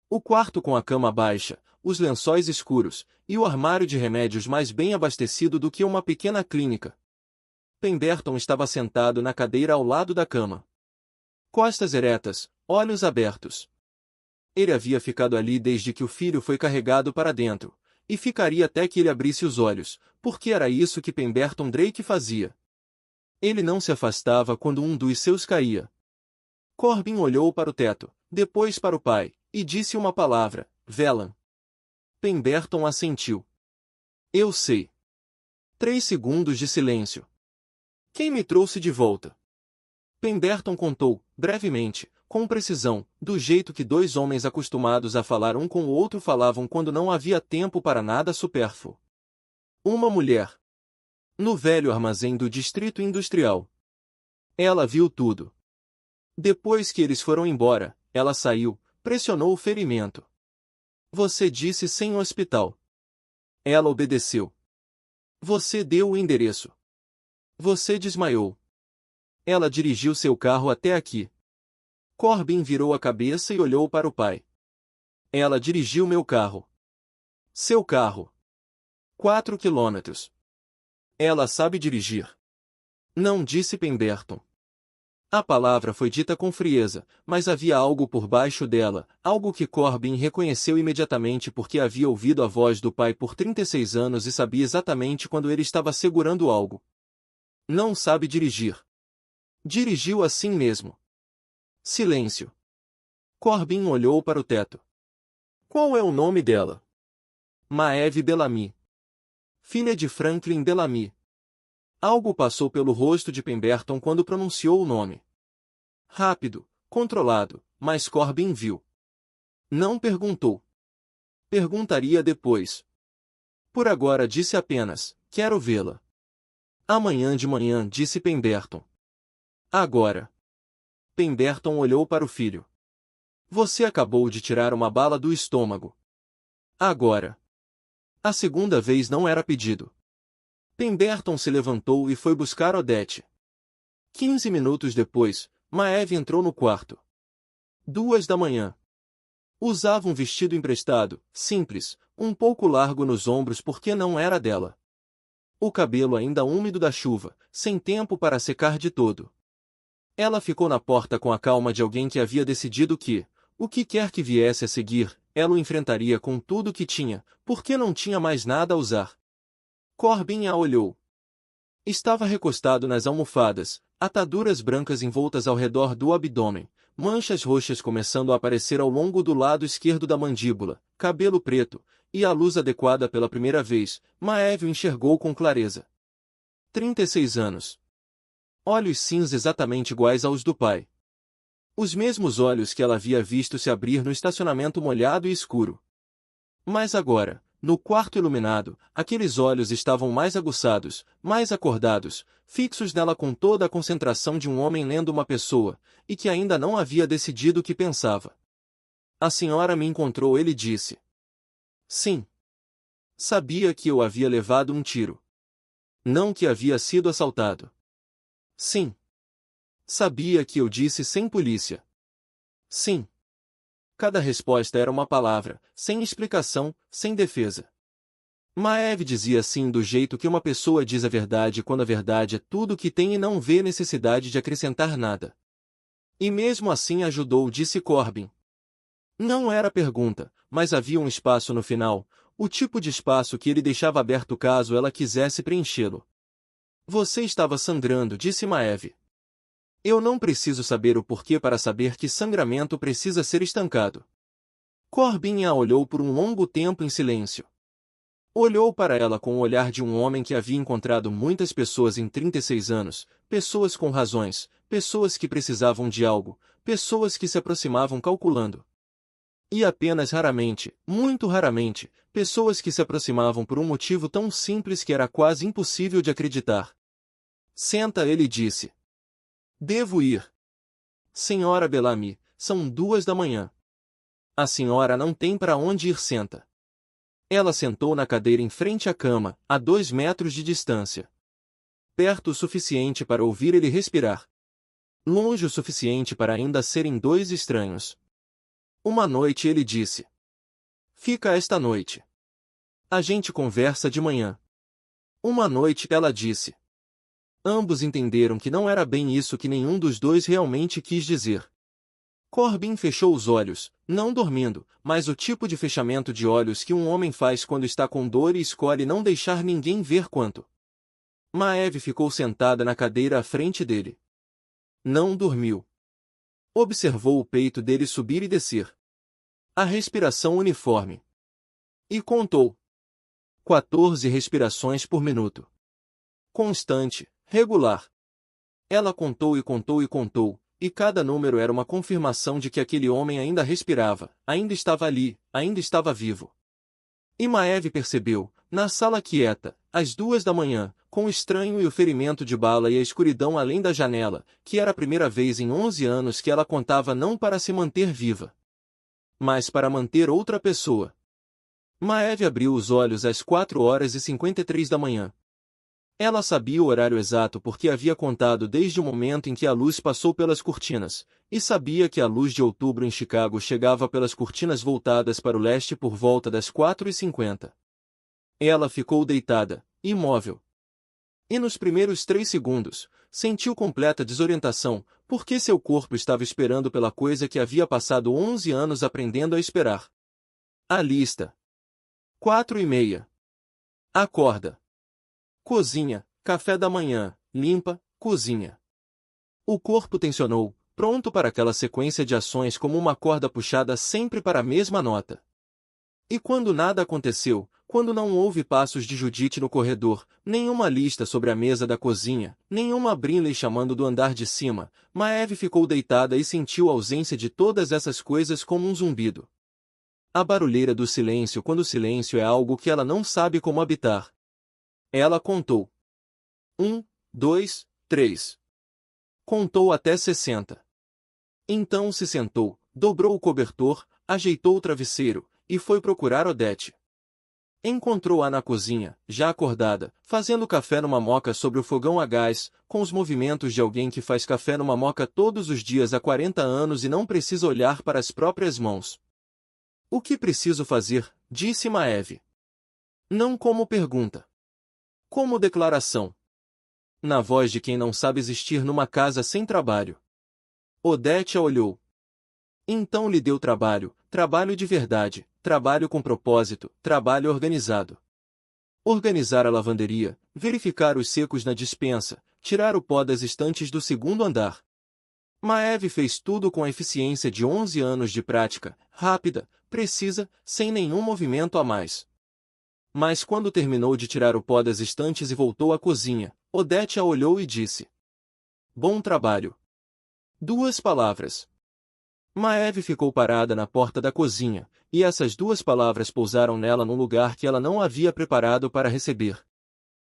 O quarto com a cama baixa, os lençóis escuros, e o armário de remédios mais bem abastecido do que uma pequena clínica. Pemberton estava sentado na cadeira ao lado da cama. Costas eretas, olhos abertos. Ele havia ficado ali desde que o filho foi carregado para dentro, e ficaria até que ele abrisse os olhos, porque era isso que Pemberton Drake fazia. Ele não se afastava quando um dos seus caía. Corbin olhou para o teto, depois para o pai, e disse uma palavra, Velan. Pemberton assentiu. Eu sei. 3 segundos de silêncio. Quem me trouxe de volta? Pemberton contou, brevemente, com precisão, do jeito que 2 homens acostumados a falar um com o outro falavam quando não havia tempo para nada supérfluo. Uma mulher. No velho armazém do distrito industrial. Ela viu tudo. Depois que eles foram embora, ela saiu, pressionou o ferimento. Você disse sem hospital. Ela obedeceu. Você deu o endereço. Você desmaiou. Ela dirigiu seu carro até aqui. Corbin virou a cabeça e olhou para o pai. Ela dirigiu meu carro. Seu carro. 4 quilômetros. Ela sabe dirigir. Não disse Pemberton. A palavra foi dita com frieza, mas havia algo por baixo dela, algo que Corbin reconheceu imediatamente porque havia ouvido a voz do pai por 36 anos e sabia exatamente quando ele estava segurando algo. Não sabe dirigir. Dirigiu assim mesmo. Silêncio. Corbin olhou para o teto. Qual é o nome dela? Maeve Bellamy. Filha de Franklin Bellamy. Algo passou pelo rosto de Pemberton quando pronunciou o nome. Rápido, controlado, mas Corbin viu. Não perguntou. Perguntaria depois. Por agora disse apenas, quero vê-la. Amanhã de manhã, disse Pemberton. Agora. Pemberton olhou para o filho. Você acabou de tirar uma bala do estômago. Agora. A segunda vez não era pedido. Pemberton se levantou e foi buscar Odete. 15 minutos depois, Maeve entrou no quarto. 2 da manhã. Usava um vestido emprestado, simples, um pouco largo nos ombros porque não era dela. O cabelo ainda úmido da chuva, sem tempo para secar de todo. Ela ficou na porta com a calma de alguém que havia decidido que, o que quer que viesse a seguir, ela o enfrentaria com tudo que tinha, porque não tinha mais nada a usar. Corbin a olhou. Estava recostado nas almofadas, ataduras brancas envoltas ao redor do abdômen, manchas roxas começando a aparecer ao longo do lado esquerdo da mandíbula, cabelo preto, e a luz adequada pela primeira vez, Maeve o enxergou com clareza. 36 anos. Olhos cinza exatamente iguais aos do pai. Os mesmos olhos que ela havia visto se abrir no estacionamento molhado e escuro. Mas agora, no quarto iluminado, aqueles olhos estavam mais aguçados, mais acordados, fixos nela com toda a concentração de um homem lendo uma pessoa, e que ainda não havia decidido o que pensava. A senhora me encontrou, ele disse. Sim. Sabia que eu havia levado um tiro. Não que havia sido assaltado. Sim. Sabia que eu disse sem polícia. Sim. Cada resposta era uma palavra, sem explicação, sem defesa. Maeve dizia sim do jeito que uma pessoa diz a verdade quando a verdade é tudo o que tem e não vê necessidade de acrescentar nada. E mesmo assim ajudou, disse Corbin. Não era pergunta, mas havia um espaço no final, o tipo de espaço que ele deixava aberto caso ela quisesse preenchê-lo. Você estava sangrando, disse Maeve. Eu não preciso saber o porquê para saber que sangramento precisa ser estancado. Corbin a olhou por um longo tempo em silêncio. Olhou para ela com o olhar de um homem que havia encontrado muitas pessoas em 36 anos, pessoas com razões, pessoas que precisavam de algo, pessoas que se aproximavam calculando. E apenas raramente, muito raramente, pessoas que se aproximavam por um motivo tão simples que era quase impossível de acreditar. Senta, ele disse. Devo ir. Senhora Bellamy, são 2 da manhã. A senhora não tem para onde ir, senta. Ela sentou na cadeira em frente à cama, a 2 metros de distância. Perto o suficiente para ouvir ele respirar. Longe o suficiente para ainda serem dois estranhos. Uma noite ele disse. Fica esta noite. A gente conversa de manhã. Uma noite ela disse. Ambos entenderam que não era bem isso que nenhum dos dois realmente quis dizer. Corbin fechou os olhos, não dormindo, mas o tipo de fechamento de olhos que um homem faz quando está com dor e escolhe não deixar ninguém ver quanto. Maeve ficou sentada na cadeira à frente dele. Não dormiu. Observou o peito dele subir e descer. A respiração uniforme. E contou. 14 respirações por minuto. Constante, regular. Ela contou e contou e contou, e cada número era uma confirmação de que aquele homem ainda respirava, ainda estava ali, ainda estava vivo. E Maeve percebeu, na sala quieta, às 2 da manhã, com o estranho e o ferimento de bala e a escuridão além da janela, que era a primeira vez em 11 anos que ela contava não para se manter viva, mas para manter outra pessoa. Maeve abriu os olhos às 4h53 da manhã. Ela sabia o horário exato porque havia contado desde o momento em que a luz passou pelas cortinas, e sabia que a luz de outubro em Chicago chegava pelas cortinas voltadas para o leste por volta das 4h50. Ela ficou deitada, imóvel. E nos primeiros 3 segundos, sentiu completa desorientação, porque seu corpo estava esperando pela coisa que havia passado 11 anos aprendendo a esperar. A lista. 4h30. Acorda. Cozinha, café da manhã, limpa, cozinha. O corpo tensionou, pronto para aquela sequência de ações como uma corda puxada sempre para a mesma nota. E quando nada aconteceu, quando não houve passos de Judite no corredor, nenhuma lista sobre a mesa da cozinha, nenhuma Brinley chamando do andar de cima, Maeve ficou deitada e sentiu a ausência de todas essas coisas como um zumbido. A barulheira do silêncio quando o silêncio é algo que ela não sabe como habitar. Ela contou. 1, 2, 3. Contou até 60. Então se sentou, dobrou o cobertor, ajeitou o travesseiro, e foi procurar Odete. Encontrou-a na cozinha, já acordada, fazendo café numa moca sobre o fogão a gás, com os movimentos de alguém que faz café numa moca todos os dias há 40 anos e não precisa olhar para as próprias mãos. O que preciso fazer? Disse Maeve. Não como pergunta. Como declaração. Na voz de quem não sabe existir numa casa sem trabalho. Odete a olhou. Então lhe deu trabalho, trabalho de verdade, trabalho com propósito, trabalho organizado. Organizar a lavanderia, verificar os secos na despensa, tirar o pó das estantes do segundo andar. Maeve fez tudo com a eficiência de 11 anos de prática, rápida, precisa, sem nenhum movimento a mais. Mas quando terminou de tirar o pó das estantes e voltou à cozinha, Odete a olhou e disse: Bom trabalho. 2 palavras. Maeve ficou parada na porta da cozinha, e essas 2 palavras pousaram nela num lugar que ela não havia preparado para receber.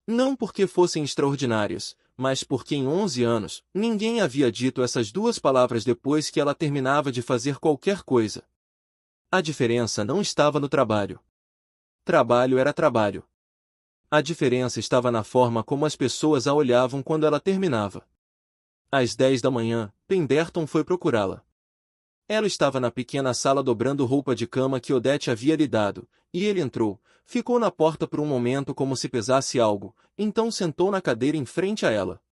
Não porque fossem extraordinárias, mas porque em 11 anos, ninguém havia dito essas 2 palavras depois que ela terminava de fazer qualquer coisa. A diferença não estava no trabalho. Trabalho era trabalho. A diferença estava na forma como as pessoas a olhavam quando ela terminava. Às 10 da manhã, Pemberton foi procurá-la. Ela estava na pequena sala dobrando roupa de cama que Odete havia lhe dado, e ele entrou, ficou na porta por um momento como se pesasse algo, então sentou na cadeira em frente a ela.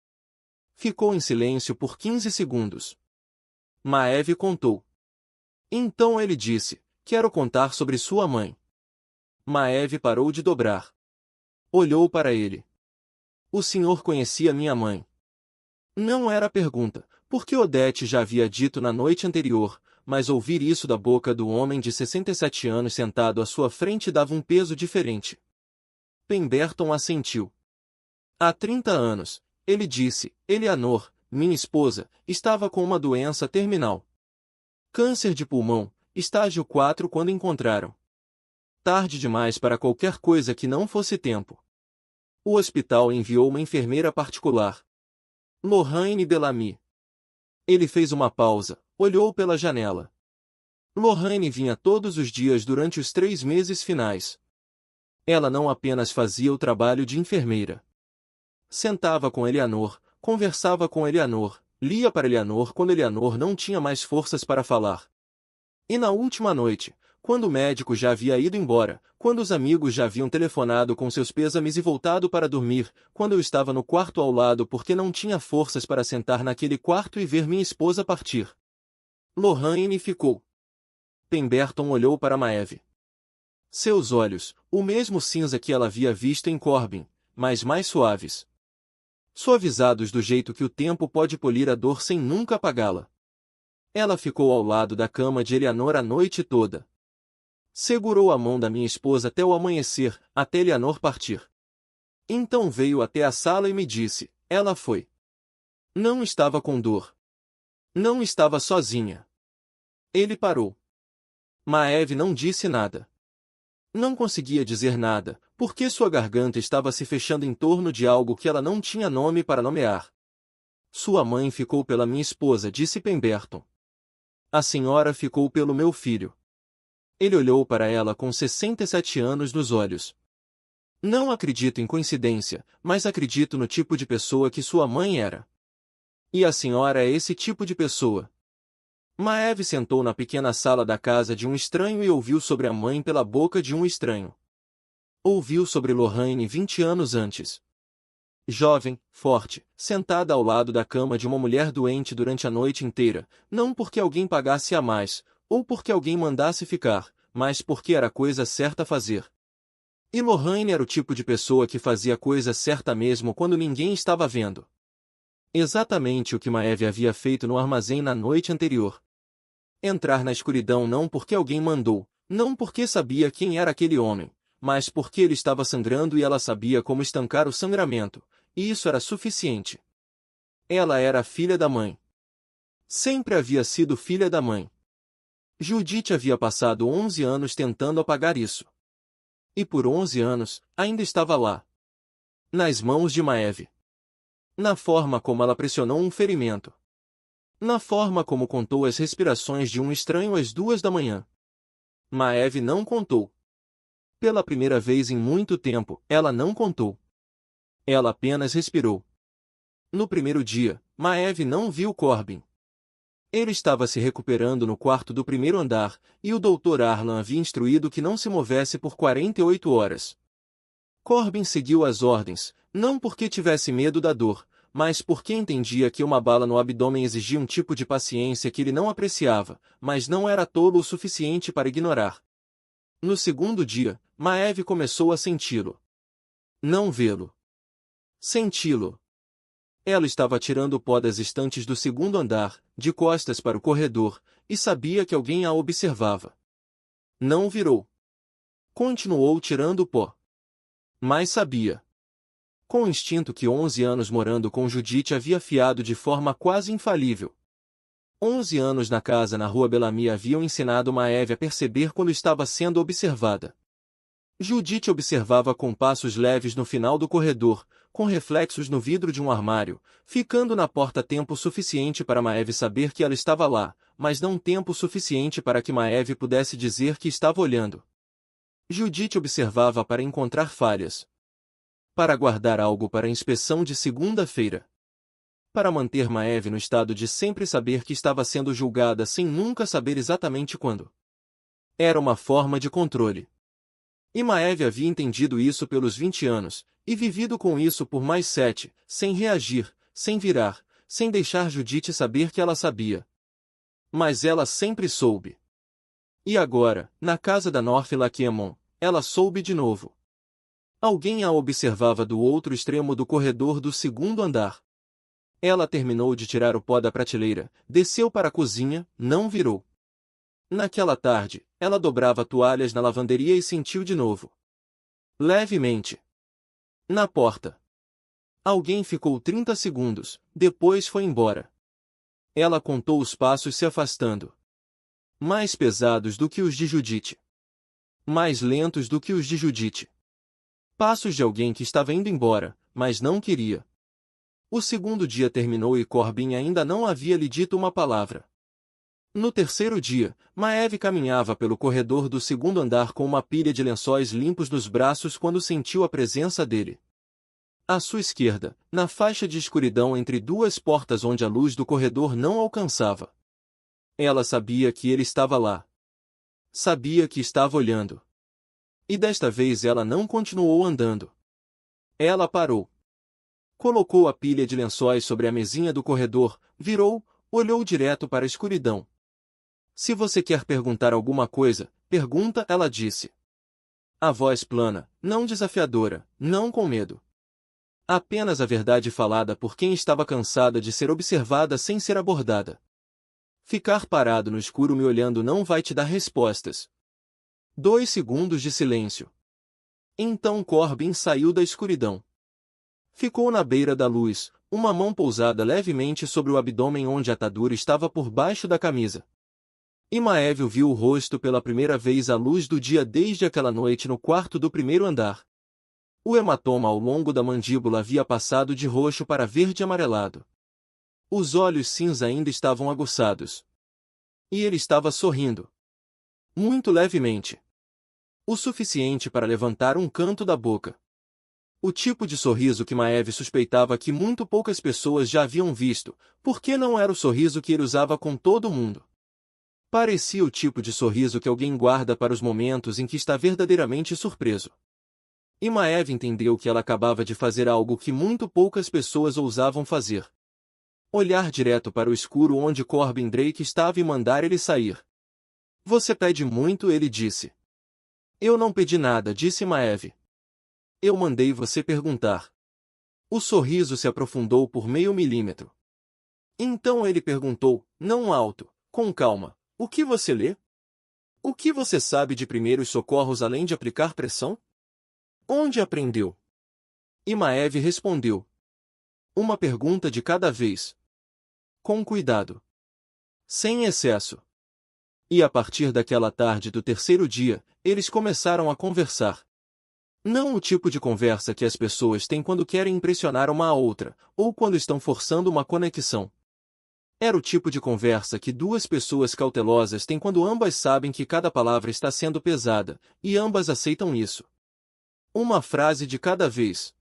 Ficou em silêncio por 15 segundos. Maeve contou. Então ele disse: Quero contar sobre sua mãe. Maeve parou de dobrar. Olhou para ele. O senhor conhecia minha mãe? Não era pergunta, porque Odete já havia dito na noite anterior, mas ouvir isso da boca do homem de 67 anos sentado à sua frente dava um peso diferente. Pemberton assentiu. Há 30 anos, ele disse, Eleanor, minha esposa, estava com uma doença terminal. Câncer de pulmão, estágio 4 quando encontraram. Tarde demais para qualquer coisa que não fosse tempo. O hospital enviou uma enfermeira particular. Lorraine Bellamy. Ele fez uma pausa, olhou pela janela. Lorraine vinha todos os dias durante os 3 meses finais. Ela não apenas fazia o trabalho de enfermeira. Sentava com Eleanor, conversava com Eleanor, lia para Eleanor quando Eleanor não tinha mais forças para falar. E na última noite, quando o médico já havia ido embora, quando os amigos já haviam telefonado com seus pêsames e voltado para dormir, quando eu estava no quarto ao lado porque não tinha forças para sentar naquele quarto e ver minha esposa partir. Lorraine ficou. Pemberton olhou para Maeve. Seus olhos, o mesmo cinza que ela havia visto em Corbin, mas mais suaves. Suavizados do jeito que o tempo pode polir a dor sem nunca apagá-la. Ela ficou ao lado da cama de Eleanor a noite toda. Segurou a mão da minha esposa até o amanhecer, até Eleanor partir. Então veio até a sala e me disse, ela foi. Não estava com dor. Não estava sozinha. Ele parou. Maeve não disse nada. Não conseguia dizer nada, porque sua garganta estava se fechando em torno de algo que ela não tinha nome para nomear. Sua mãe ficou pela minha esposa, disse Pemberton. A senhora ficou pelo meu filho. Ele olhou para ela com 67 anos nos olhos. Não acredito em coincidência, mas acredito no tipo de pessoa que sua mãe era. E a senhora é esse tipo de pessoa. Maeve sentou na pequena sala da casa de um estranho e ouviu sobre a mãe pela boca de um estranho. Ouviu sobre Lorraine 20 anos antes. Jovem, forte, sentada ao lado da cama de uma mulher doente durante a noite inteira, não porque alguém pagasse a mais, ou porque alguém mandasse ficar, mas porque era a coisa certa a fazer. E Lorraine era o tipo de pessoa que fazia a coisa certa mesmo quando ninguém estava vendo. Exatamente o que Maeve havia feito no armazém na noite anterior. Entrar na escuridão não porque alguém mandou, não porque sabia quem era aquele homem, mas porque ele estava sangrando e ela sabia como estancar o sangramento, e isso era suficiente. Ela era a filha da mãe. Sempre havia sido filha da mãe. Judith havia passado 11 anos tentando apagar isso. E por 11 anos, ainda estava lá. Nas mãos de Maeve. Na forma como ela pressionou um ferimento. Na forma como contou as respirações de um estranho às 2 da manhã. Maeve não contou. Pela primeira vez em muito tempo, ela não contou. Ela apenas respirou. No primeiro dia, Maeve não viu Corbin. Ele estava se recuperando no quarto do primeiro andar, e o Dr. Arlan havia instruído que não se movesse por 48 horas. Corbin seguiu as ordens, não porque tivesse medo da dor, mas porque entendia que uma bala no abdômen exigia um tipo de paciência que ele não apreciava, mas não era tolo o suficiente para ignorar. No segundo dia, Maeve começou a senti-lo. Não vê-lo. Senti-lo. Ela estava tirando o pó das estantes do segundo andar, de costas para o corredor, e sabia que alguém a observava. Não virou. Continuou tirando o pó. Mas sabia. Com o instinto que 11 anos morando com Judith havia afiado de forma quase infalível. 11 anos na casa na rua Bellamy haviam ensinado Maeve a perceber quando estava sendo observada. Judith observava com passos leves no final do corredor, com reflexos no vidro de um armário, ficando na porta tempo suficiente para Maeve saber que ela estava lá, mas não tempo suficiente para que Maeve pudesse dizer que estava olhando. Judith observava para encontrar falhas. Para guardar algo para a inspeção de segunda-feira. Para manter Maeve no estado de sempre saber que estava sendo julgada sem nunca saber exatamente quando. Era uma forma de controle. E Maeve havia entendido isso pelos 20 anos, e vivido com isso por mais 7, sem reagir, sem virar, sem deixar Judith saber que ela sabia. Mas ela sempre soube. E agora, na casa da North Lakeamon, ela soube de novo. Alguém a observava do outro extremo do corredor do segundo andar. Ela terminou de tirar o pó da prateleira, desceu para a cozinha, não virou. Naquela tarde, ela dobrava toalhas na lavanderia e sentiu de novo. Levemente. Na porta. Alguém ficou 30 segundos, depois foi embora. Ela contou os passos se afastando. Mais pesados do que os de Judith. Mais lentos do que os de Judith. Passos de alguém que estava indo embora, mas não queria. O segundo dia terminou e Corbin ainda não havia lhe dito uma palavra. No terceiro dia, Maeve caminhava pelo corredor do segundo andar com uma pilha de lençóis limpos nos braços quando sentiu a presença dele. À sua esquerda, na faixa de escuridão entre duas portas onde a luz do corredor não alcançava. Ela sabia que ele estava lá. Sabia que estava olhando. E desta vez ela não continuou andando. Ela parou. Colocou a pilha de lençóis sobre a mesinha do corredor, virou, olhou direto para a escuridão. Se você quer perguntar alguma coisa, pergunta, ela disse. A voz plana, não desafiadora, não com medo. Apenas a verdade falada por quem estava cansada de ser observada sem ser abordada. Ficar parado no escuro me olhando não vai te dar respostas. 2 segundos de silêncio. Então Corbin saiu da escuridão. Ficou na beira da luz, uma mão pousada levemente sobre o abdômen onde a atadura estava por baixo da camisa. E Maeve viu o rosto pela primeira vez à luz do dia desde aquela noite no quarto do primeiro andar. O hematoma ao longo da mandíbula havia passado de roxo para verde amarelado. Os olhos cinza ainda estavam aguçados. E ele estava sorrindo. Muito levemente. O suficiente para levantar um canto da boca. O tipo de sorriso que Maeve suspeitava que muito poucas pessoas já haviam visto, porque não era o sorriso que ele usava com todo mundo. Parecia o tipo de sorriso que alguém guarda para os momentos em que está verdadeiramente surpreso. E Maeve entendeu que ela acabava de fazer algo que muito poucas pessoas ousavam fazer. Olhar direto para o escuro onde Corbin Drake estava e mandar ele sair. Você pede muito, ele disse. Eu não pedi nada, disse Maeve. Eu mandei você perguntar. O sorriso se aprofundou por meio milímetro. Então ele perguntou, não alto, com calma, o que você lê? O que você sabe de primeiros socorros além de aplicar pressão? Onde aprendeu? E Maeve respondeu. Uma pergunta de cada vez. Com cuidado. Sem excesso. E a partir daquela tarde do terceiro dia, eles começaram a conversar. Não o tipo de conversa que as pessoas têm quando querem impressionar uma a outra, ou quando estão forçando uma conexão. Era o tipo de conversa que duas pessoas cautelosas têm quando ambas sabem que cada palavra está sendo pesada, e ambas aceitam isso. Uma frase de cada vez.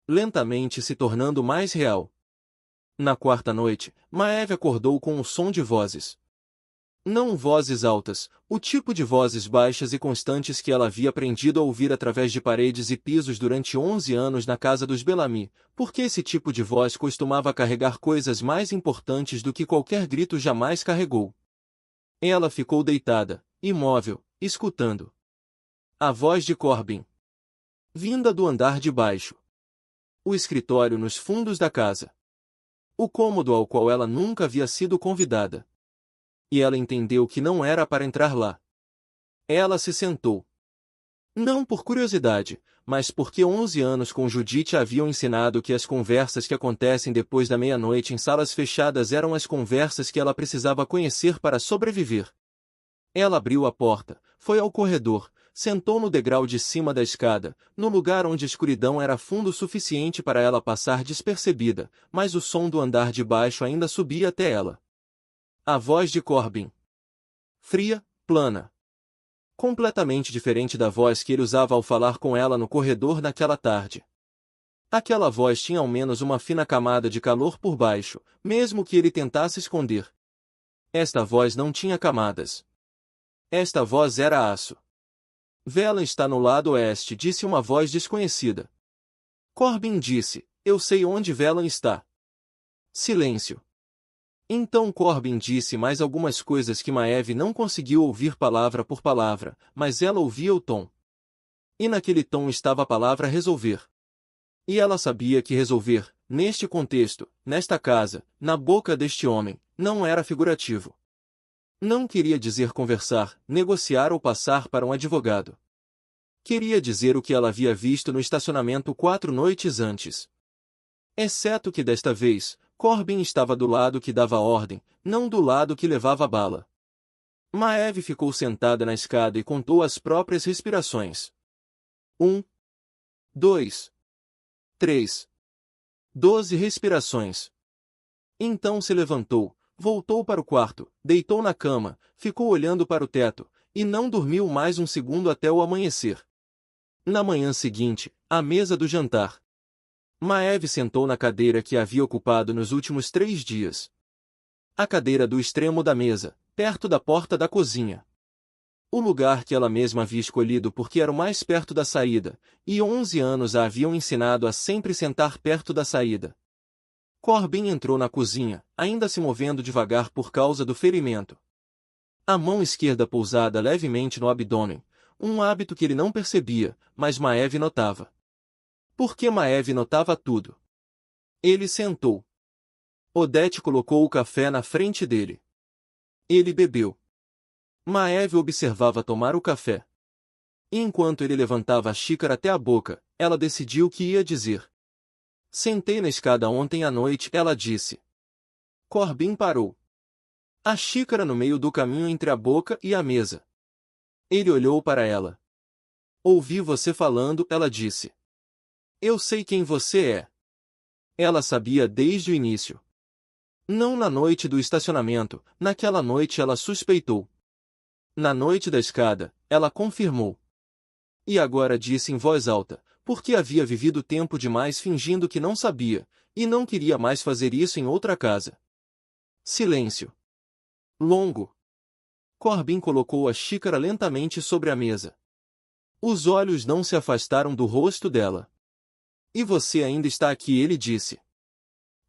Lentamente se tornando mais real. Na quarta noite, Maeve acordou com um som de vozes. Não vozes altas, o tipo de vozes baixas e constantes que ela havia aprendido a ouvir através de paredes e pisos durante 11 anos na casa dos Bellamy, porque esse tipo de voz costumava carregar coisas mais importantes do que qualquer grito jamais carregou. Ela ficou deitada, imóvel, escutando. A voz de Corbin. Vinda do andar de baixo. O escritório nos fundos da casa. O cômodo ao qual ela nunca havia sido convidada. E ela entendeu que não era para entrar lá. Ela se sentou. Não por curiosidade, mas porque 11 anos com Judith haviam ensinado que as conversas que acontecem depois da meia-noite em salas fechadas eram as conversas que ela precisava conhecer para sobreviver. Ela abriu a porta, foi ao corredor, sentou no degrau de cima da escada, no lugar onde a escuridão era fundo o suficiente para ela passar despercebida, mas o som do andar de baixo ainda subia até ela. A voz de Corbin. Fria, plana. Completamente diferente da voz que ele usava ao falar com ela no corredor naquela tarde. Aquela voz tinha ao menos uma fina camada de calor por baixo, mesmo que ele tentasse esconder. Esta voz não tinha camadas. Esta voz era aço. Vela está no lado oeste, disse uma voz desconhecida. Corbin disse, eu sei onde Vela está. Silêncio. Então Corbin disse mais algumas coisas que Maeve não conseguiu ouvir palavra por palavra, mas ela ouvia o tom. E naquele tom estava a palavra resolver. E ela sabia que resolver, neste contexto, nesta casa, na boca deste homem, não era figurativo. Não queria dizer conversar, negociar ou passar para um advogado. Queria dizer o que ela havia visto no estacionamento 4 noites antes. Exceto que desta vez, Corbin estava do lado que dava ordem, não do lado que levava a bala. Maeve ficou sentada na escada e contou as próprias respirações. 1, 2, 3, 12 respirações. Então se levantou, voltou para o quarto, deitou na cama, ficou olhando para o teto, e não dormiu mais um segundo até o amanhecer. Na manhã seguinte, à mesa do jantar, Maeve sentou na cadeira que havia ocupado nos últimos 3 dias. A cadeira do extremo da mesa, perto da porta da cozinha. O lugar que ela mesma havia escolhido porque era o mais perto da saída, e 11 anos a haviam ensinado a sempre sentar perto da saída. Corbin entrou na cozinha, ainda se movendo devagar por causa do ferimento. A mão esquerda pousada levemente no abdômen, um hábito que ele não percebia, mas Maeve notava. Porque Maeve notava tudo. Ele sentou. Odete colocou o café na frente dele. Ele bebeu. Maeve observava tomar o café. E enquanto ele levantava a xícara até a boca, ela decidiu o que ia dizer. Sentei na escada ontem à noite, ela disse. Corbin parou. A xícara no meio do caminho entre a boca e a mesa. Ele olhou para ela. Ouvi você falando, ela disse. Eu sei quem você é. Ela sabia desde o início. Não na noite do estacionamento, naquela noite ela suspeitou. Na noite da escada, ela confirmou. E agora disse em voz alta, porque havia vivido tempo demais fingindo que não sabia, e não queria mais fazer isso em outra casa. Silêncio. Longo. Corbin colocou a xícara lentamente sobre a mesa. Os olhos não se afastaram do rosto dela. E você ainda está aqui, ele disse.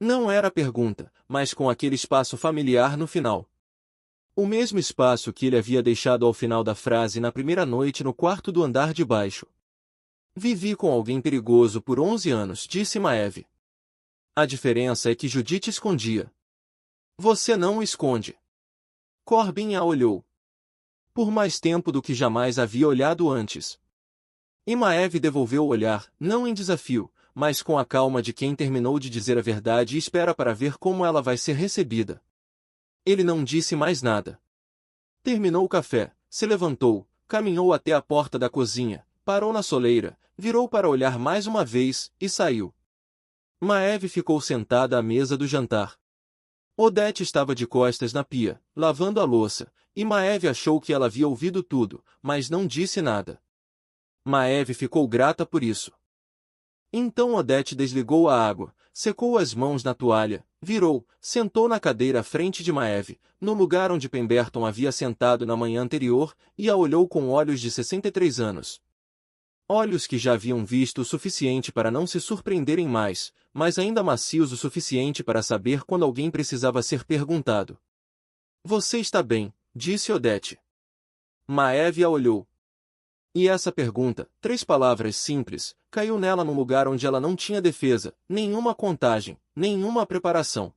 Não era pergunta, mas com aquele espaço familiar no final. O mesmo espaço que ele havia deixado ao final da frase na primeira noite no quarto do andar de baixo. Vivi com alguém perigoso por 11 anos, disse Maeve. A diferença é que Judith escondia. Você não o esconde. Corbin a olhou. Por mais tempo do que jamais havia olhado antes. E Maeve devolveu o olhar, não em desafio, mas com a calma de quem terminou de dizer a verdade e espera para ver como ela vai ser recebida. Ele não disse mais nada. Terminou o café, se levantou, caminhou até a porta da cozinha, parou na soleira, virou para olhar mais uma vez, e saiu. Maeve ficou sentada à mesa do jantar. Odete estava de costas na pia, lavando a louça, e Maeve achou que ela havia ouvido tudo, mas não disse nada. Maeve ficou grata por isso. Então Odete desligou a água, secou as mãos na toalha, virou, sentou na cadeira à frente de Maeve, no lugar onde Pemberton havia sentado na manhã anterior, e a olhou com olhos de 63 anos. Olhos que já haviam visto o suficiente para não se surpreenderem mais, mas ainda macios o suficiente para saber quando alguém precisava ser perguntado. Você está bem, disse Odete. Maeve a olhou. E essa pergunta, 3 palavras simples, caiu nela num lugar onde ela não tinha defesa, nenhuma contagem, nenhuma preparação.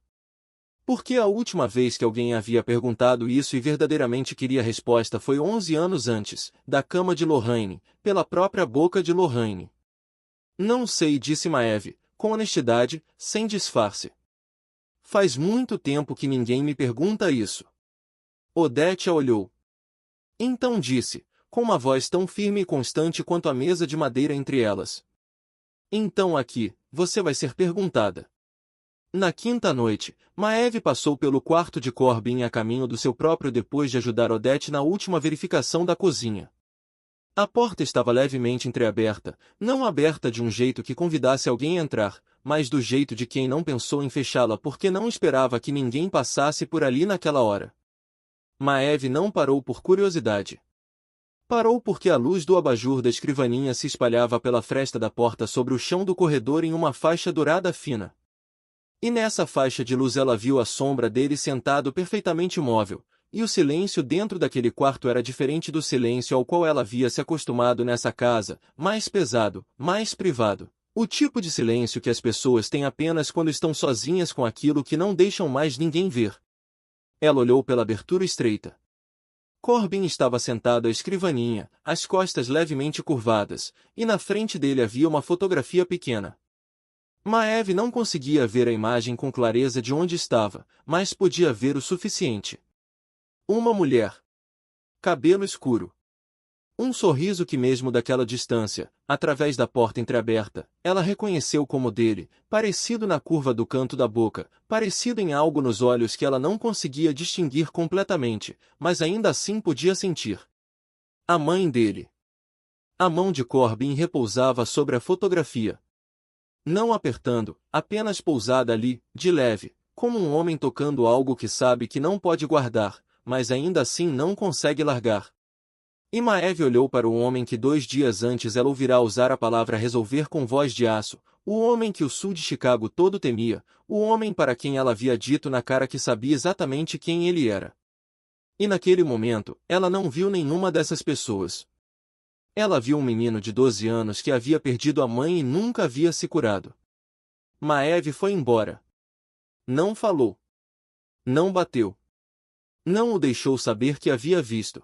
Porque a última vez que alguém havia perguntado isso e verdadeiramente queria resposta foi 11 anos antes, da cama de Lorraine, pela própria boca de Lorraine. Não sei, disse Maeve, com honestidade, sem disfarce. Faz muito tempo que ninguém me pergunta isso. Odete a olhou. Então disse, com uma voz tão firme e constante quanto a mesa de madeira entre elas. Então aqui, você vai ser perguntada. Na quinta noite, Maeve passou pelo quarto de Corbin a caminho do seu próprio depois de ajudar Odete na última verificação da cozinha. A porta estava levemente entreaberta, não aberta de um jeito que convidasse alguém a entrar, mas do jeito de quem não pensou em fechá-la porque não esperava que ninguém passasse por ali naquela hora. Maeve não parou por curiosidade. Parou porque a luz do abajur da escrivaninha se espalhava pela fresta da porta sobre o chão do corredor em uma faixa dourada fina. E nessa faixa de luz ela viu a sombra dele sentado perfeitamente imóvel, e o silêncio dentro daquele quarto era diferente do silêncio ao qual ela havia se acostumado nessa casa, mais pesado, mais privado. O tipo de silêncio que as pessoas têm apenas quando estão sozinhas com aquilo que não deixam mais ninguém ver. Ela olhou pela abertura estreita. Corbin estava sentado à escrivaninha, as costas levemente curvadas, e na frente dele havia uma fotografia pequena. Maeve não conseguia ver a imagem com clareza de onde estava, mas podia ver o suficiente. Uma mulher. Cabelo escuro. Um sorriso que mesmo daquela distância, através da porta entreaberta, ela reconheceu como dele, parecido na curva do canto da boca, parecido em algo nos olhos que ela não conseguia distinguir completamente, mas ainda assim podia sentir. A mãe dele. A mão de Corbin repousava sobre a fotografia. Não apertando, apenas pousada ali, de leve, como um homem tocando algo que sabe que não pode guardar, mas ainda assim não consegue largar. E Maeve olhou para o homem que 2 dias antes ela ouvirá usar a palavra resolver com voz de aço, o homem que o sul de Chicago todo temia, o homem para quem ela havia dito na cara que sabia exatamente quem ele era. E naquele momento, ela não viu nenhuma dessas pessoas. Ela viu um menino de 12 anos que havia perdido a mãe e nunca havia se curado. Maeve foi embora. Não falou. Não bateu. Não o deixou saber que havia visto.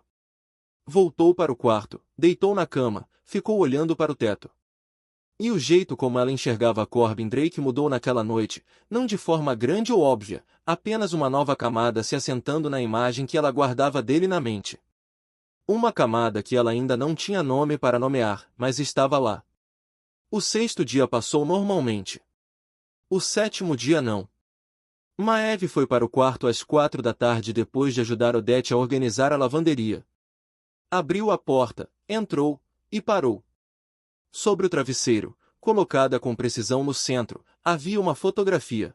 Voltou para o quarto, deitou na cama, ficou olhando para o teto. E o jeito como ela enxergava Corbin Drake mudou naquela noite, não de forma grande ou óbvia, apenas uma nova camada se assentando na imagem que ela guardava dele na mente. Uma camada que ela ainda não tinha nome para nomear, mas estava lá. O 6º dia passou normalmente. O 7º dia não. Maeve foi para o quarto às 4 da tarde depois de ajudar Odete a organizar a lavanderia. Abriu a porta, entrou, e parou. Sobre o travesseiro, colocada com precisão no centro, havia uma fotografia.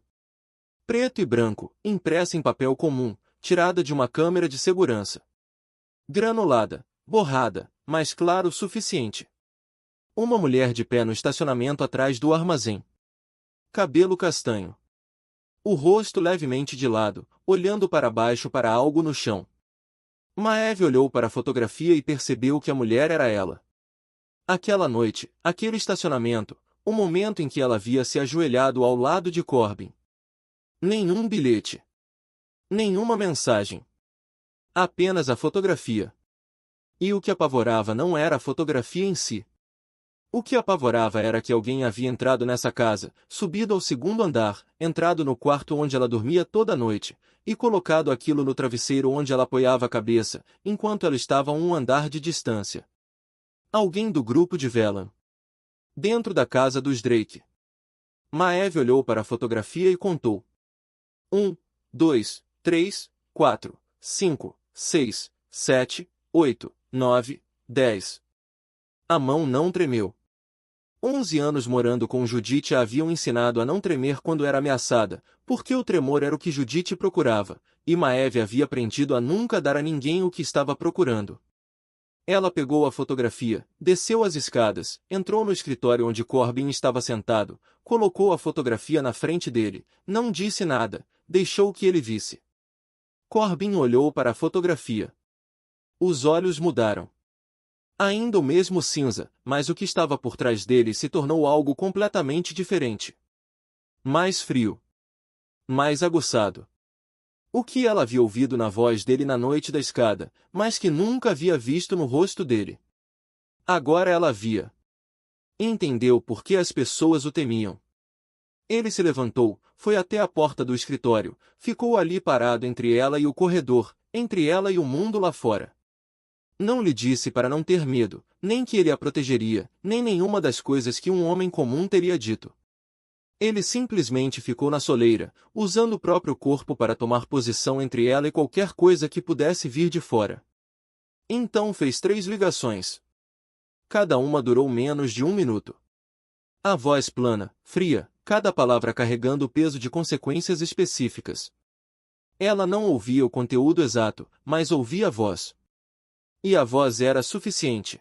Preto e branco, impressa em papel comum, tirada de uma câmera de segurança. Granulada, borrada, mas claro o suficiente. Uma mulher de pé no estacionamento atrás do armazém. Cabelo castanho. O rosto levemente de lado, olhando para baixo para algo no chão. Maeve olhou para a fotografia e percebeu que a mulher era ela. Aquela noite, aquele estacionamento, o momento em que ela havia se ajoelhado ao lado de Corbin. Nenhum bilhete. Nenhuma mensagem. Apenas a fotografia. E o que apavorava não era a fotografia em si. O que apavorava era que alguém havia entrado nessa casa, subido ao segundo andar, entrado no quarto onde ela dormia toda noite, e colocado aquilo no travesseiro onde ela apoiava a cabeça, enquanto ela estava a um andar de distância. Alguém do grupo de Velan. Dentro da casa dos Drake. Maeve olhou para a fotografia e contou. 1, 2, 3, 4, 5, 6, 7, 8, 9, 10. A mão não tremeu. 11 anos morando com Judith a haviam ensinado a não tremer quando era ameaçada, porque o tremor era o que Judith procurava, e Maeve havia aprendido a nunca dar a ninguém o que estava procurando. Ela pegou a fotografia, desceu as escadas, entrou no escritório onde Corbin estava sentado, colocou a fotografia na frente dele, não disse nada, deixou que ele visse. Corbin olhou para a fotografia. Os olhos mudaram. Ainda o mesmo cinza, mas o que estava por trás dele se tornou algo completamente diferente. Mais frio. Mais aguçado. O que ela havia ouvido na voz dele na noite da escada, mas que nunca havia visto no rosto dele. Agora ela via. Entendeu por que as pessoas o temiam. Ele se levantou, foi até a porta do escritório, ficou ali parado entre ela e o corredor, entre ela e o mundo lá fora. Não lhe disse para não ter medo, nem que ele a protegeria, nem nenhuma das coisas que um homem comum teria dito. Ele simplesmente ficou na soleira, usando o próprio corpo para tomar posição entre ela e qualquer coisa que pudesse vir de fora. Então fez 3 ligações. Cada uma durou menos de 1 minuto. A voz plana, fria, cada palavra carregando o peso de consequências específicas. Ela não ouvia o conteúdo exato, mas ouvia a voz. E a voz era suficiente.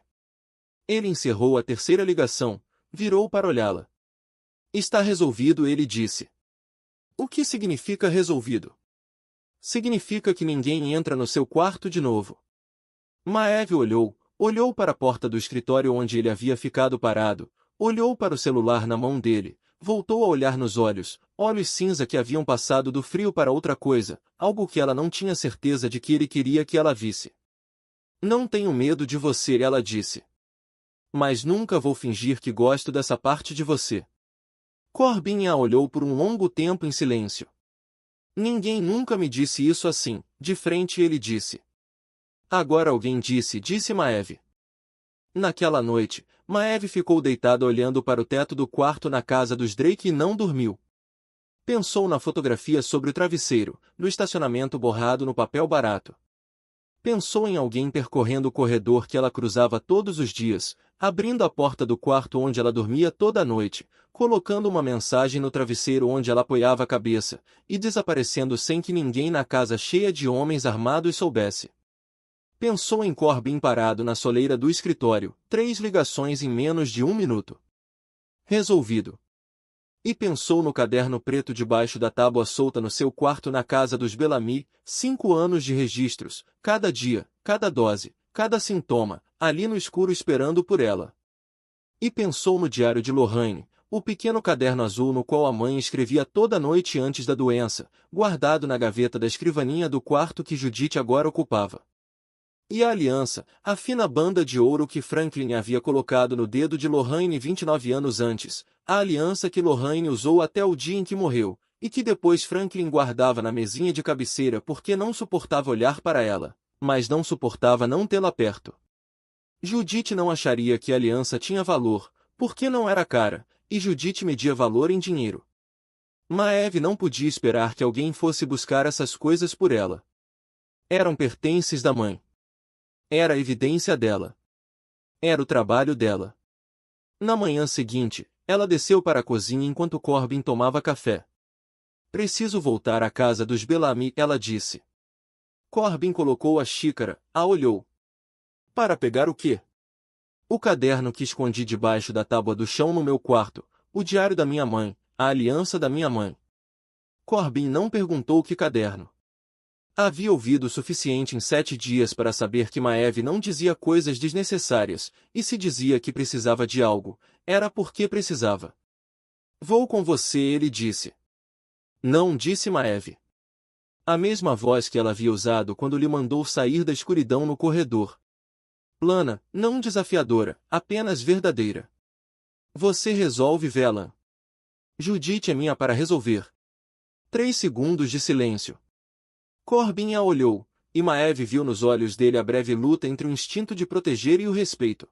Ele encerrou a 3ª ligação, virou para olhá-la. Está resolvido, ele disse. O que significa resolvido? Significa que ninguém entra no seu quarto de novo. Maeve olhou para a porta do escritório onde ele havia ficado parado, olhou para o celular na mão dele, voltou a olhar nos olhos cinza que haviam passado do frio para outra coisa, algo que ela não tinha certeza de que ele queria que ela visse. Não tenho medo de você, ela disse. Mas nunca vou fingir que gosto dessa parte de você. Corbin a olhou por um longo tempo em silêncio. Ninguém nunca me disse isso assim, de frente ele disse. Agora alguém disse Maeve. Naquela noite, Maeve ficou deitada olhando para o teto do quarto na casa dos Drake e não dormiu. Pensou na fotografia sobre o travesseiro, no estacionamento borrado no papel barato. Pensou em alguém percorrendo o corredor que ela cruzava todos os dias, abrindo a porta do quarto onde ela dormia toda a noite, colocando uma mensagem no travesseiro onde ela apoiava a cabeça, e desaparecendo sem que ninguém na casa cheia de homens armados soubesse. Pensou em Corbin parado na soleira do escritório, 3 ligações em menos de 1 minuto. Resolvido. E pensou no caderno preto debaixo da tábua solta no seu quarto na casa dos Bellamy, 5 anos de registros, cada dia, cada dose, cada sintoma, ali no escuro esperando por ela. E pensou no diário de Lorraine, o pequeno caderno azul no qual a mãe escrevia toda noite antes da doença, guardado na gaveta da escrivaninha do quarto que Judith agora ocupava. E a aliança, a fina banda de ouro que Franklin havia colocado no dedo de Lorraine 29 anos antes, a aliança que Lorraine usou até o dia em que morreu, e que depois Franklin guardava na mesinha de cabeceira porque não suportava olhar para ela, mas não suportava não tê-la perto. Judith não acharia que a aliança tinha valor, porque não era cara, e Judith media valor em dinheiro. Maeve não podia esperar que alguém fosse buscar essas coisas por ela. Eram pertences da mãe. Era a evidência dela. Era o trabalho dela. Na manhã seguinte, ela desceu para a cozinha enquanto Corbin tomava café. Preciso voltar à casa dos Bellamy, ela disse. Corbin colocou a xícara, a olhou. Para pegar o quê? O caderno que escondi debaixo da tábua do chão no meu quarto, o diário da minha mãe, a aliança da minha mãe. Corbin não perguntou que caderno. Havia ouvido o suficiente em 7 dias para saber que Maeve não dizia coisas desnecessárias, e se dizia que precisava de algo, era porque precisava. Vou com você, ele disse. Não, disse Maeve. A mesma voz que ela havia usado quando lhe mandou sair da escuridão no corredor. Plana, não desafiadora, apenas verdadeira. Você resolve, Velan. Judite é minha para resolver. 3 segundos de silêncio. Corbin a olhou, e Maeve viu nos olhos dele a breve luta entre o instinto de proteger e o respeito.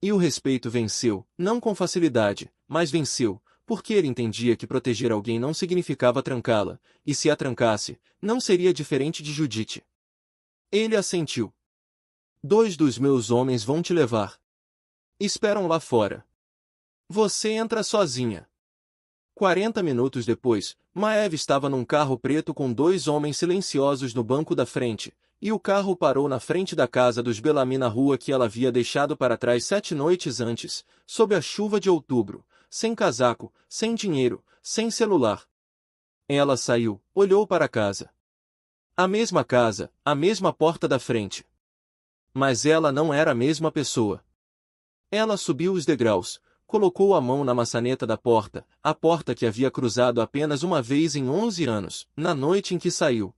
E o respeito venceu, não com facilidade, mas venceu, porque ele entendia que proteger alguém não significava trancá-la, e se a trancasse, não seria diferente de Judite. Ele assentiu. 2 dos meus homens vão te levar. Esperam lá fora. Você entra sozinha. 40 minutos depois, Maeve estava num carro preto com 2 homens silenciosos no banco da frente, e o carro parou na frente da casa dos Bellamy na rua que ela havia deixado para trás 7 noites antes, sob a chuva de outubro, sem casaco, sem dinheiro, sem celular. Ela saiu, olhou para a casa. A mesma porta da frente. Mas ela não era a mesma pessoa. Ela subiu os degraus, colocou a mão na maçaneta da porta, a porta que havia cruzado apenas uma vez em 11 anos, na noite em que saiu.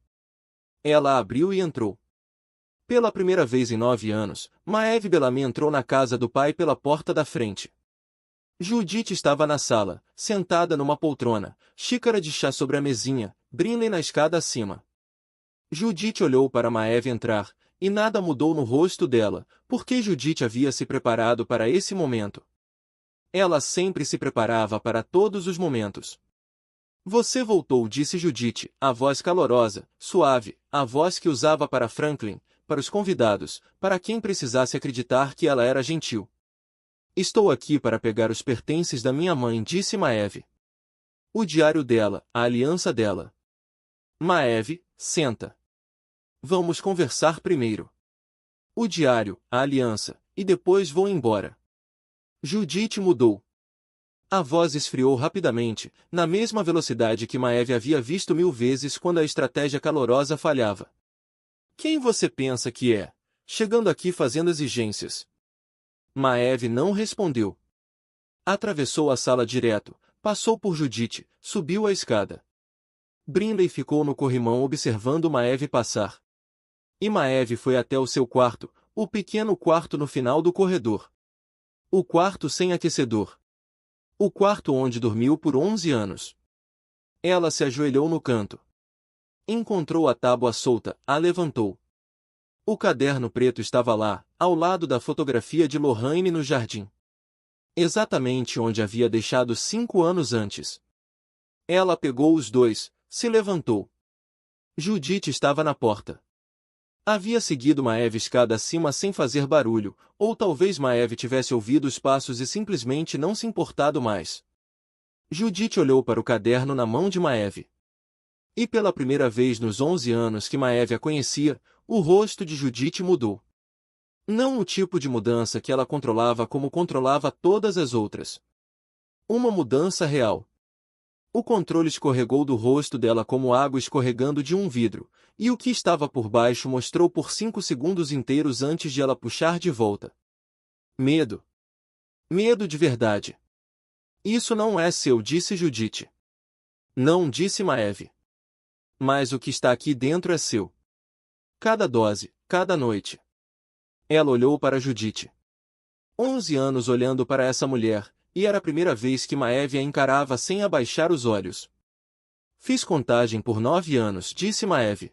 Ela abriu e entrou. Pela primeira vez em 9 anos, Maeve Bellamy entrou na casa do pai pela porta da frente. Judite estava na sala, sentada numa poltrona, xícara de chá sobre a mesinha, Brinley na escada acima. Judite olhou para Maeve entrar, e nada mudou no rosto dela, porque Judite havia se preparado para esse momento. Ela sempre se preparava para todos os momentos. Você voltou, disse Judite, a voz calorosa, suave, a voz que usava para Franklin, para os convidados, para quem precisasse acreditar que ela era gentil. Estou aqui para pegar os pertences da minha mãe, disse Maeve. O diário dela, a aliança dela. Maeve, senta. Vamos conversar primeiro. O diário, a aliança, e depois vou embora. Judite mudou. A voz esfriou rapidamente, na mesma velocidade que Maeve havia visto 1000 vezes quando a estratégia calorosa falhava. Quem você pensa que é? Chegando aqui fazendo exigências. Maeve não respondeu. Atravessou a sala direto, passou por Judite, subiu a escada. Brinley ficou no corrimão observando Maeve passar. E Maeve foi até o seu quarto, o pequeno quarto no final do corredor. O quarto sem aquecedor. O quarto onde dormiu por 11 anos. Ela se ajoelhou no canto. Encontrou a tábua solta, a levantou. O caderno preto estava lá, ao lado da fotografia de Lorraine no jardim. Exatamente onde havia deixado 5 anos antes. Ela pegou os 2, se levantou. Judite estava na porta. Havia seguido Maeve escada acima sem fazer barulho, ou talvez Maeve tivesse ouvido os passos e simplesmente não se importado mais. Judite olhou para o caderno na mão de Maeve. E pela primeira vez nos 11 anos que Maeve a conhecia, o rosto de Judite mudou. Não o tipo de mudança que ela controlava como controlava todas as outras. Uma mudança real. O controle escorregou do rosto dela como água escorregando de um vidro, e o que estava por baixo mostrou por 5 segundos inteiros antes de ela puxar de volta. Medo. Medo de verdade. Isso não é seu, disse Judite. Não, disse Maeve. Mas o que está aqui dentro é seu. Cada dose, cada noite. Ela olhou para Judite. 11 anos olhando para essa mulher, e era a primeira vez que Maeve a encarava sem abaixar os olhos. Fiz contagem por 9 anos, disse Maeve.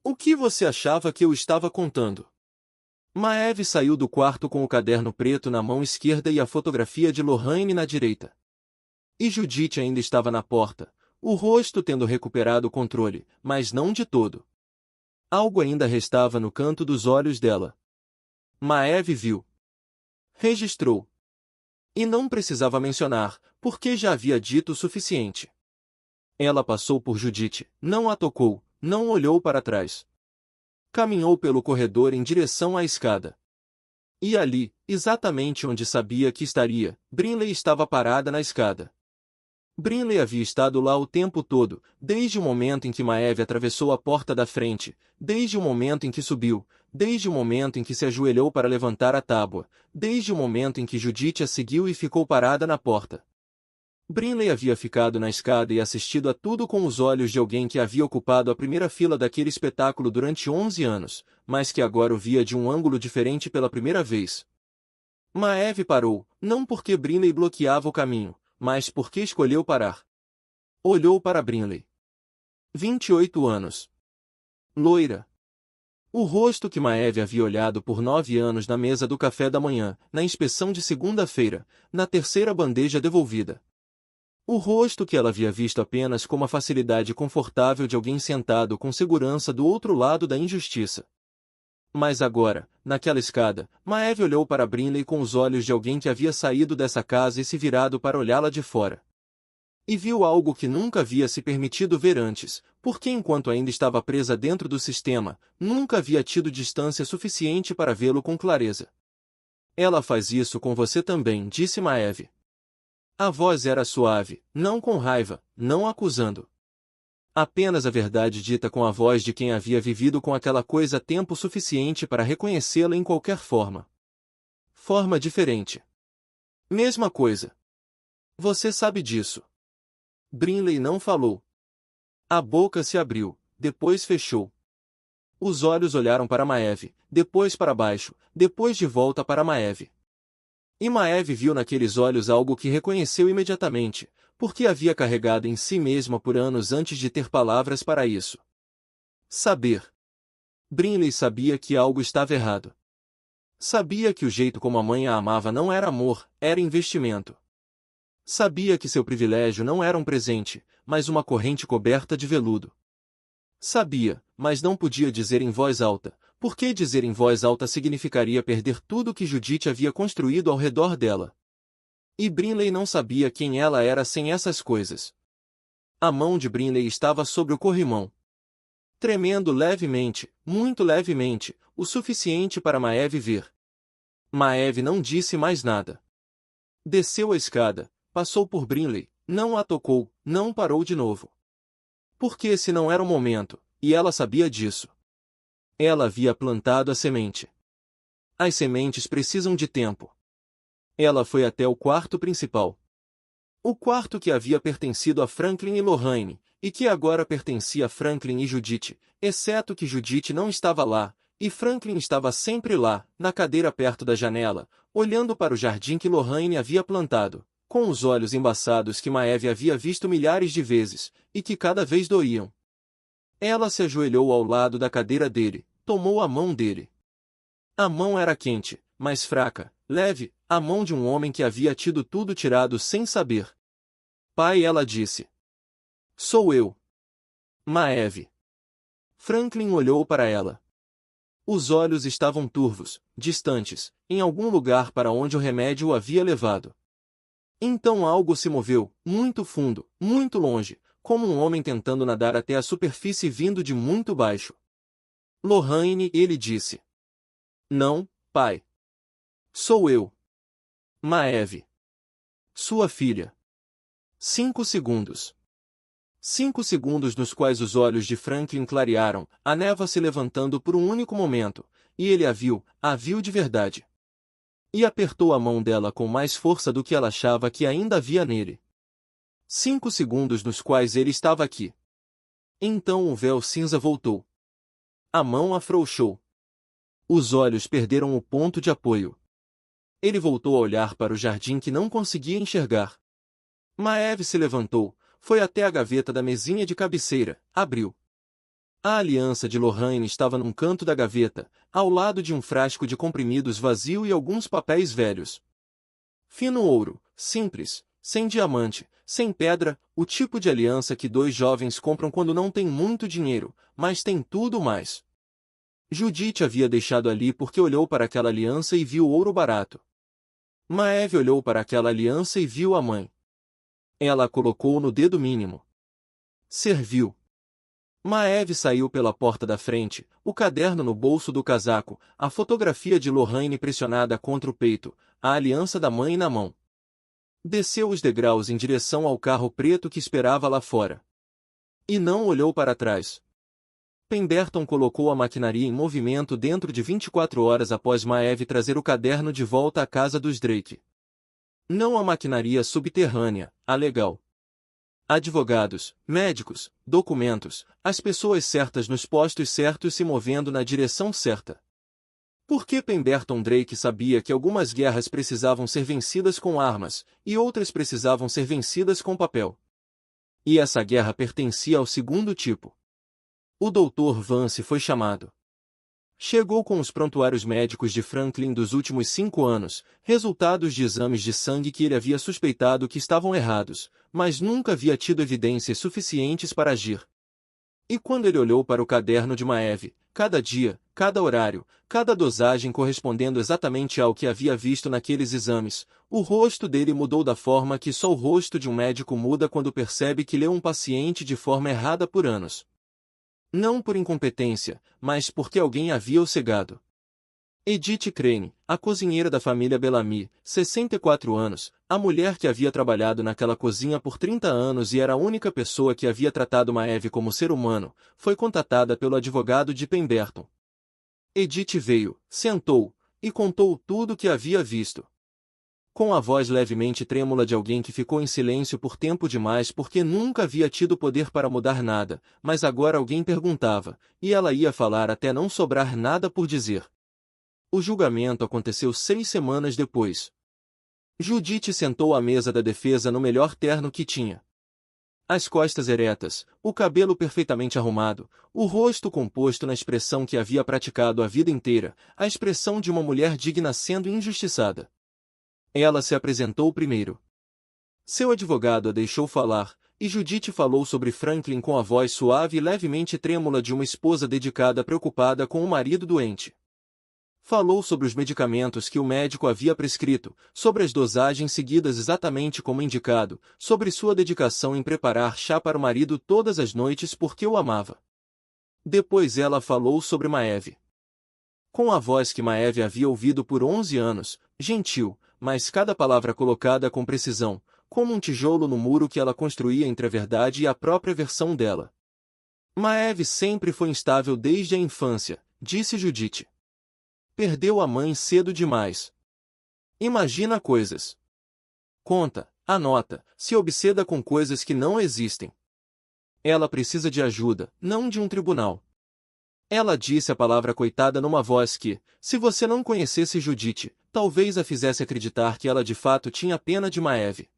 O que você achava que eu estava contando? Maeve saiu do quarto com o caderno preto na mão esquerda e a fotografia de Lorraine na direita. E Judite ainda estava na porta, o rosto tendo recuperado o controle, mas não de todo. Algo ainda restava no canto dos olhos dela. Maeve viu. Registrou. E não precisava mencionar, porque já havia dito o suficiente. Ela passou por Judite, não a tocou, não olhou para trás. Caminhou pelo corredor em direção à escada. E ali, exatamente onde sabia que estaria, Brinley estava parada na escada. Brinley havia estado lá o tempo todo, desde o momento em que Maeve atravessou a porta da frente, desde o momento em que subiu, desde o momento em que se ajoelhou para levantar a tábua, desde o momento em que Judith a seguiu e ficou parada na porta. Brinley havia ficado na escada e assistido a tudo com os olhos de alguém que havia ocupado a primeira fila daquele espetáculo durante 11 anos, mas que agora o via de um ângulo diferente pela primeira vez. Maeve parou, não porque Brinley bloqueava o caminho, mas porque escolheu parar. Olhou para Brinley. 28 anos. Loira. O rosto que Maeve havia olhado por 9 anos na mesa do café da manhã, na inspeção de segunda-feira, na terceira bandeja devolvida. O rosto que ela havia visto apenas como a facilidade confortável de alguém sentado com segurança do outro lado da injustiça. Mas agora, naquela escada, Maeve olhou para Brinley com os olhos de alguém que havia saído dessa casa e se virado para olhá-la de fora. E viu algo que nunca havia se permitido ver antes, porque enquanto ainda estava presa dentro do sistema, nunca havia tido distância suficiente para vê-lo com clareza. Ela faz isso com você também, disse Maeve. A voz era suave, não com raiva, não acusando. Apenas a verdade dita com a voz de quem havia vivido com aquela coisa tempo suficiente para reconhecê-la em qualquer forma. Forma diferente. Mesma coisa. Você sabe disso. Brinley não falou. A boca se abriu, depois fechou. Os olhos olharam para Maeve, depois para baixo, depois de volta para Maeve. E Maeve viu naqueles olhos algo que reconheceu imediatamente, porque havia carregado em si mesma por anos antes de ter palavras para isso. Saber. Brinley sabia que algo estava errado. Sabia que o jeito como a mãe a amava não era amor, era investimento. Sabia que seu privilégio não era um presente, mas uma corrente coberta de veludo. Sabia, mas não podia dizer em voz alta, porque dizer em voz alta significaria perder tudo que Judith havia construído ao redor dela. E Brinley não sabia quem ela era sem essas coisas. A mão de Brinley estava sobre o corrimão. Tremendo levemente, muito levemente, o suficiente para Maeve ver. Maeve não disse mais nada. Desceu a escada, passou por Brinley, não a tocou, não parou de novo. Porque esse não era o momento, e ela sabia disso. Ela havia plantado a semente. As sementes precisam de tempo. Ela foi até o quarto principal. O quarto que havia pertencido a Franklin e Lorraine, e que agora pertencia a Franklin e Judith, exceto que Judith não estava lá, e Franklin estava sempre lá, na cadeira perto da janela, olhando para o jardim que Lorraine havia plantado, com os olhos embaçados que Maeve havia visto milhares de vezes, e que cada vez doíam. Ela se ajoelhou ao lado da cadeira dele, tomou a mão dele. A mão era quente, mas fraca, leve, a mão de um homem que havia tido tudo tirado sem saber. Pai, ela disse. Sou eu. Maeve. Franklin olhou para ela. Os olhos estavam turvos, distantes, em algum lugar para onde o remédio o havia levado. Então algo se moveu, muito fundo, muito longe, como um homem tentando nadar até a superfície vindo de muito baixo. Lorraine, ele disse. Não, pai. Sou eu. Maeve. Sua filha. 5 segundos. 5 segundos nos quais os olhos de Franklin clarearam, a névoa se levantando por um único momento, e ele a viu de verdade. E apertou a mão dela com mais força do que ela achava que ainda havia nele. 5 segundos nos quais ele estava aqui. Então o véu cinza voltou. A mão afrouxou. Os olhos perderam o ponto de apoio. Ele voltou a olhar para o jardim que não conseguia enxergar. Maeve se levantou, foi até a gaveta da mesinha de cabeceira, abriu. A aliança de Lorraine estava num canto da gaveta, ao lado de um frasco de comprimidos vazio e alguns papéis velhos. Fino ouro, simples, sem diamante, sem pedra, o tipo de aliança que 2 jovens compram quando não têm muito dinheiro, mas têm tudo mais. Judith havia deixado ali porque olhou para aquela aliança e viu ouro barato. Maeve olhou para aquela aliança e viu a mãe. Ela a colocou no dedo mínimo. Serviu. Maeve saiu pela porta da frente, o caderno no bolso do casaco, a fotografia de Lorraine pressionada contra o peito, a aliança da mãe na mão. Desceu os degraus em direção ao carro preto que esperava lá fora. E não olhou para trás. Pemberton colocou a maquinaria em movimento dentro de 24 horas após Maeve trazer o caderno de volta à casa dos Drake. Não a maquinaria subterrânea, a legal. Advogados, médicos, documentos, as pessoas certas nos postos certos se movendo na direção certa. Porque Pemberton Drake sabia que algumas guerras precisavam ser vencidas com armas, e outras precisavam ser vencidas com papel. E essa guerra pertencia ao segundo tipo. O Dr. Vance foi chamado. Chegou com os prontuários médicos de Franklin dos últimos 5 anos, resultados de exames de sangue que ele havia suspeitado que estavam errados, mas nunca havia tido evidências suficientes para agir. E quando ele olhou para o caderno de Maeve, cada dia, cada horário, cada dosagem correspondendo exatamente ao que havia visto naqueles exames, o rosto dele mudou da forma que só o rosto de um médico muda quando percebe que leu um paciente de forma errada por anos. Não por incompetência, mas porque alguém havia o cegado. Edith Crane, a cozinheira da família Bellamy, 64 anos, a mulher que havia trabalhado naquela cozinha por 30 anos e era a única pessoa que havia tratado Maeve como ser humano, foi contatada pelo advogado de Pemberton. Edith veio, sentou, e contou tudo o que havia visto. Com a voz levemente trêmula de alguém que ficou em silêncio por tempo demais porque nunca havia tido poder para mudar nada, mas agora alguém perguntava, e ela ia falar até não sobrar nada por dizer. O julgamento aconteceu 6 semanas depois. Judith sentou à mesa da defesa no melhor terno que tinha. As costas eretas, o cabelo perfeitamente arrumado, o rosto composto na expressão que havia praticado a vida inteira, a expressão de uma mulher digna sendo injustiçada. Ela se apresentou primeiro. Seu advogado a deixou falar, e Judith falou sobre Franklin com a voz suave e levemente trêmula de uma esposa dedicada preocupada com o marido doente. Falou sobre os medicamentos que o médico havia prescrito, sobre as dosagens seguidas exatamente como indicado, sobre sua dedicação em preparar chá para o marido todas as noites porque o amava. Depois ela falou sobre Maeve. Com a voz que Maeve havia ouvido por 11 anos, gentil, mas cada palavra colocada com precisão, como um tijolo no muro que ela construía entre a verdade e a própria versão dela. Maeve sempre foi instável desde a infância, disse Judith. Perdeu a mãe cedo demais. Imagina coisas. Conta, anota, se obseda com coisas que não existem. Ela precisa de ajuda, não de um tribunal. Ela disse a palavra coitada numa voz que, se você não conhecesse Judith, talvez a fizesse acreditar que ela de fato tinha pena de Maeve.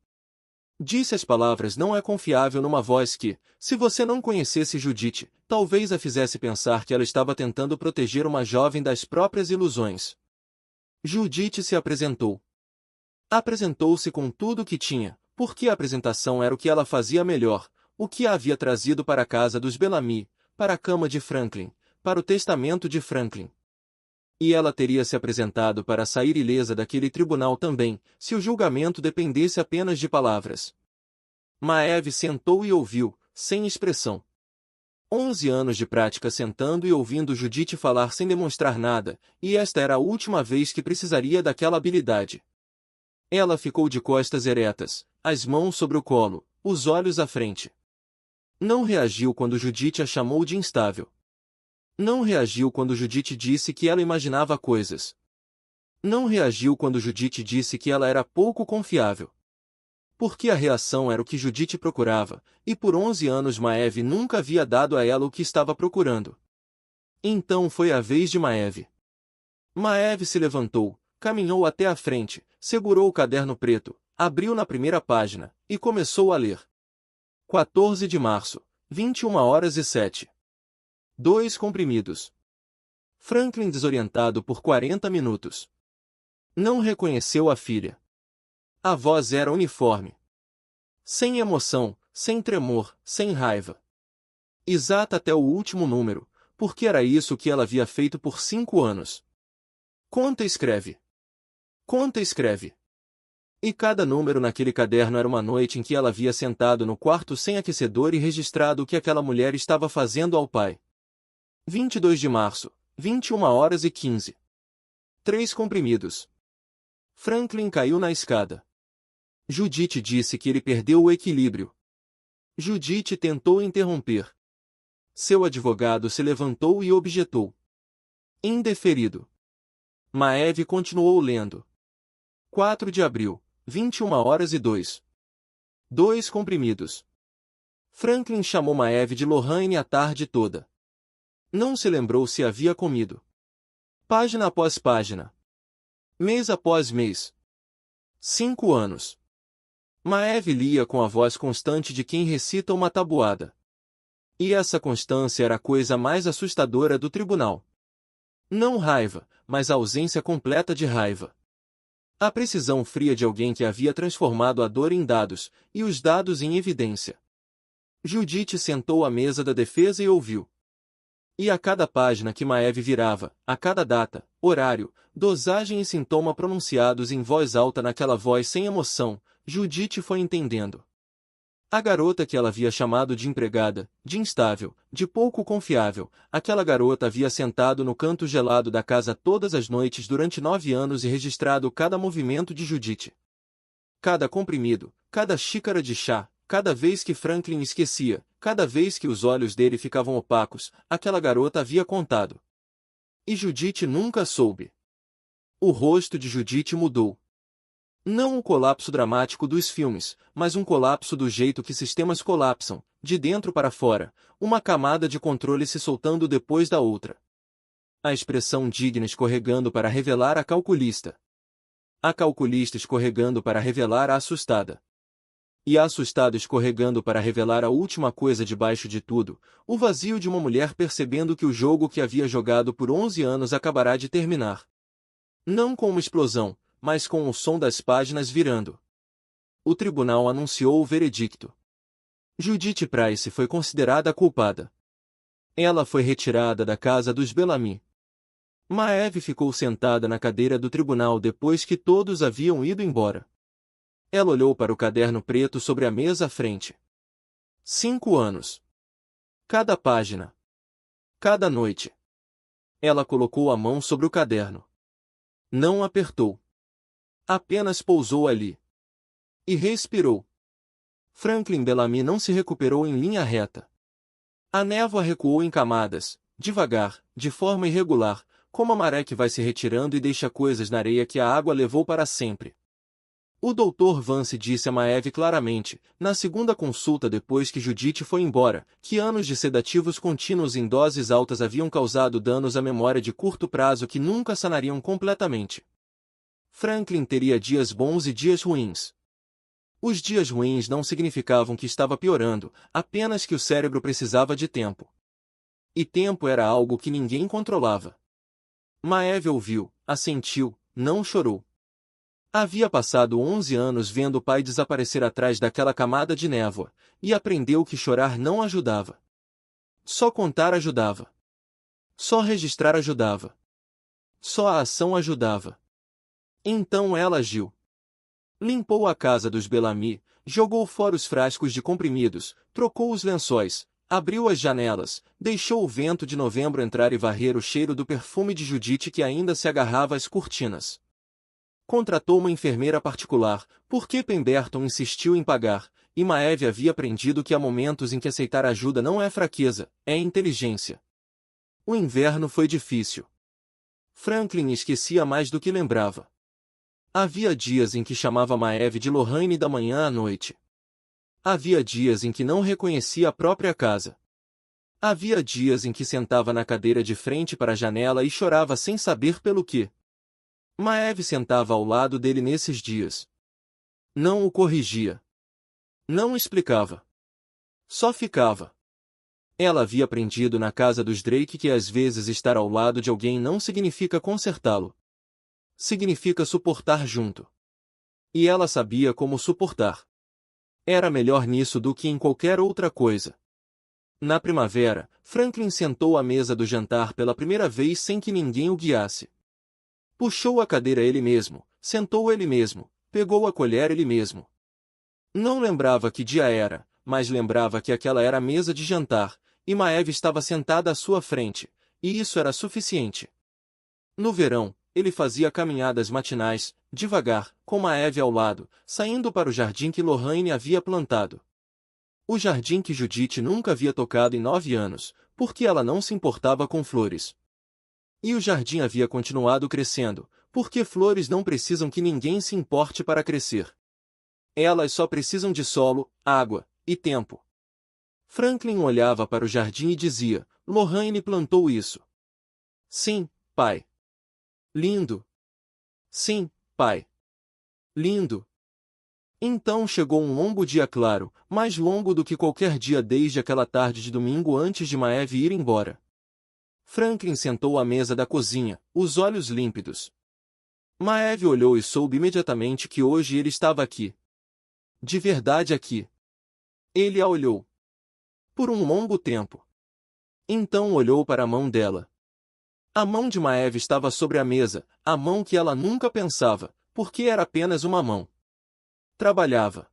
Disse as palavras não é confiável numa voz que, se você não conhecesse Judith, talvez a fizesse pensar que ela estava tentando proteger uma jovem das próprias ilusões. Judith se apresentou. Apresentou-se com tudo o que tinha, porque a apresentação era o que ela fazia melhor, o que a havia trazido para a casa dos Bellamy, para a cama de Franklin, para o testamento de Franklin. E ela teria se apresentado para sair ilesa daquele tribunal também, se o julgamento dependesse apenas de palavras. Maeve sentou e ouviu, sem expressão. 11 anos de prática sentando e ouvindo Judith falar sem demonstrar nada, e esta era a última vez que precisaria daquela habilidade. Ela ficou de costas eretas, as mãos sobre o colo, os olhos à frente. Não reagiu quando Judith a chamou de instável. Não reagiu quando Judith disse que ela imaginava coisas. Não reagiu quando Judith disse que ela era pouco confiável. Porque a reação era o que Judith procurava, e por 11 anos Maeve nunca havia dado a ela o que estava procurando. Então foi a vez de Maeve. Maeve se levantou, caminhou até a frente, segurou o caderno preto, abriu na primeira página, e começou a ler. 14 de março, 21h07. 2 comprimidos. Franklin desorientado por 40 minutos. Não reconheceu a filha. A voz era uniforme. Sem emoção, sem tremor, sem raiva. Exata até o último número, porque era isso que ela havia feito por 5 anos. Conta e escreve. Conta e escreve. E cada número naquele caderno era uma noite em que ela havia sentado no quarto sem aquecedor e registrado o que aquela mulher estava fazendo ao pai. 22 de março, 21h15. 3 comprimidos. Franklin caiu na escada. Judite disse que ele perdeu o equilíbrio. Judite tentou interromper. Seu advogado se levantou e objetou. Indeferido. Maeve continuou lendo. 4 de abril, 21h02. 2 comprimidos. Franklin chamou Maeve de Lorraine a tarde toda. Não se lembrou se havia comido. Página após página. Mês após mês. 5 anos. Maeve lia com a voz constante de quem recita uma tabuada. E essa constância era a coisa mais assustadora do tribunal. Não raiva, mas a ausência completa de raiva. A precisão fria de alguém que havia transformado a dor em dados, e os dados em evidência. Judite sentou à mesa da defesa e ouviu. E a cada página que Maeve virava, a cada data, horário, dosagem e sintoma pronunciados em voz alta naquela voz sem emoção, Judite foi entendendo. A garota que ela havia chamado de empregada, de instável, de pouco confiável, aquela garota havia sentado no canto gelado da casa todas as noites durante 9 anos e registrado cada movimento de Judite. Cada comprimido, cada xícara de chá, cada vez que Franklin esquecia, cada vez que os olhos dele ficavam opacos, aquela garota havia contado. E Judite nunca soube. O rosto de Judite mudou. Não um colapso dramático dos filmes, mas um colapso do jeito que sistemas colapsam, de dentro para fora, uma camada de controle se soltando depois da outra. A expressão digna escorregando para revelar a calculista. A calculista escorregando para revelar a assustada. E a assustada escorregando para revelar a última coisa debaixo de tudo, o vazio de uma mulher percebendo que o jogo que havia jogado por 11 anos acabará de terminar. Não com uma explosão, mas com o som das páginas virando. O tribunal anunciou o veredicto. Judite Price foi considerada culpada. Ela foi retirada da casa dos Bellamy. Maeve ficou sentada na cadeira do tribunal depois que todos haviam ido embora. Ela olhou para o caderno preto sobre a mesa à frente. 5 anos. Cada página. Cada noite. Ela colocou a mão sobre o caderno. Não apertou. Apenas pousou ali. E respirou. Franklin Bellamy não se recuperou em linha reta. A névoa recuou em camadas, devagar, de forma irregular, como a maré que vai se retirando e deixa coisas na areia que a água levou para sempre. O Dr. Vance disse a Maeve claramente, na segunda consulta depois que Judite foi embora, que anos de sedativos contínuos em doses altas haviam causado danos à memória de curto prazo que nunca sanariam completamente. Franklin teria dias bons e dias ruins. Os dias ruins não significavam que estava piorando, apenas que o cérebro precisava de tempo. E tempo era algo que ninguém controlava. Maeve ouviu, assentiu, não chorou. Havia passado 11 anos vendo o pai desaparecer atrás daquela camada de névoa, e aprendeu que chorar não ajudava. Só contar ajudava. Só registrar ajudava. Só a ação ajudava. Então ela agiu. Limpou a casa dos Bellamy, jogou fora os frascos de comprimidos, trocou os lençóis, abriu as janelas, deixou o vento de novembro entrar e varrer o cheiro do perfume de Judite que ainda se agarrava às cortinas. Contratou uma enfermeira particular, porque Pemberton insistiu em pagar, e Maeve havia aprendido que há momentos em que aceitar ajuda não é fraqueza, é inteligência. O inverno foi difícil. Franklin esquecia mais do que lembrava. Havia dias em que chamava Maeve de Lorraine da manhã à noite. Havia dias em que não reconhecia a própria casa. Havia dias em que sentava na cadeira de frente para a janela e chorava sem saber pelo quê. Maeve sentava ao lado dele nesses dias. Não o corrigia. Não explicava. Só ficava. Ela havia aprendido na casa dos Drake que às vezes estar ao lado de alguém não significa consertá-lo. Significa suportar junto. E ela sabia como suportar. Era melhor nisso do que em qualquer outra coisa. Na primavera, Franklin sentou à mesa do jantar pela primeira vez sem que ninguém o guiasse. Puxou a cadeira ele mesmo, sentou ele mesmo, pegou a colher ele mesmo. Não lembrava que dia era, mas lembrava que aquela era a mesa de jantar, e Maeve estava sentada à sua frente, e isso era suficiente. No verão, ele fazia caminhadas matinais, devagar, com Maeve ao lado, saindo para o jardim que Lorraine havia plantado. O jardim que Judith nunca havia tocado em 9 anos, porque ela não se importava com flores. E o jardim havia continuado crescendo, porque flores não precisam que ninguém se importe para crescer. Elas só precisam de solo, água e tempo. Franklin olhava para o jardim e dizia: Lorraine plantou isso. Sim, pai. Lindo. Sim, pai. Lindo. Então chegou um longo dia claro, mais longo do que qualquer dia desde aquela tarde de domingo antes de Maeve ir embora. Franklin sentou à mesa da cozinha, os olhos límpidos. Maeve olhou e soube imediatamente que hoje ele estava aqui. De verdade aqui. Ele a olhou. Por um longo tempo. Então olhou para a mão dela. A mão de Maeve estava sobre a mesa, a mão que ela nunca pensava, porque era apenas uma mão. Trabalhava.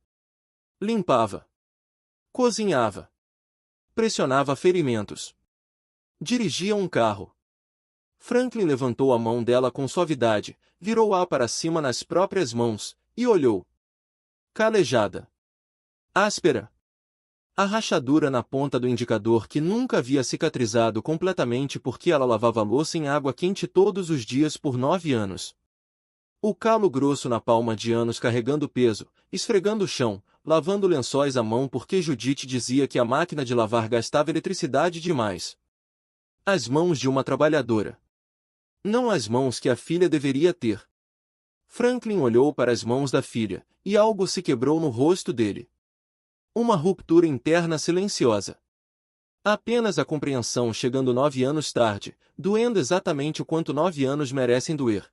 Limpava. Cozinhava. Pressionava ferimentos. Dirigia um carro. Franklin levantou a mão dela com suavidade, virou-a para cima nas próprias mãos, e olhou. Calejada. Áspera. A rachadura na ponta do indicador que nunca havia cicatrizado completamente porque ela lavava louça em água quente todos os dias por 9 anos. O calo grosso na palma de anos carregando peso, esfregando o chão, lavando lençóis à mão porque Judith dizia que a máquina de lavar gastava eletricidade demais. As mãos de uma trabalhadora. Não as mãos que a filha deveria ter. Franklin olhou para as mãos da filha, e algo se quebrou no rosto dele. Uma ruptura interna silenciosa. Apenas a compreensão chegando 9 anos tarde, doendo exatamente o quanto 9 anos merecem doer.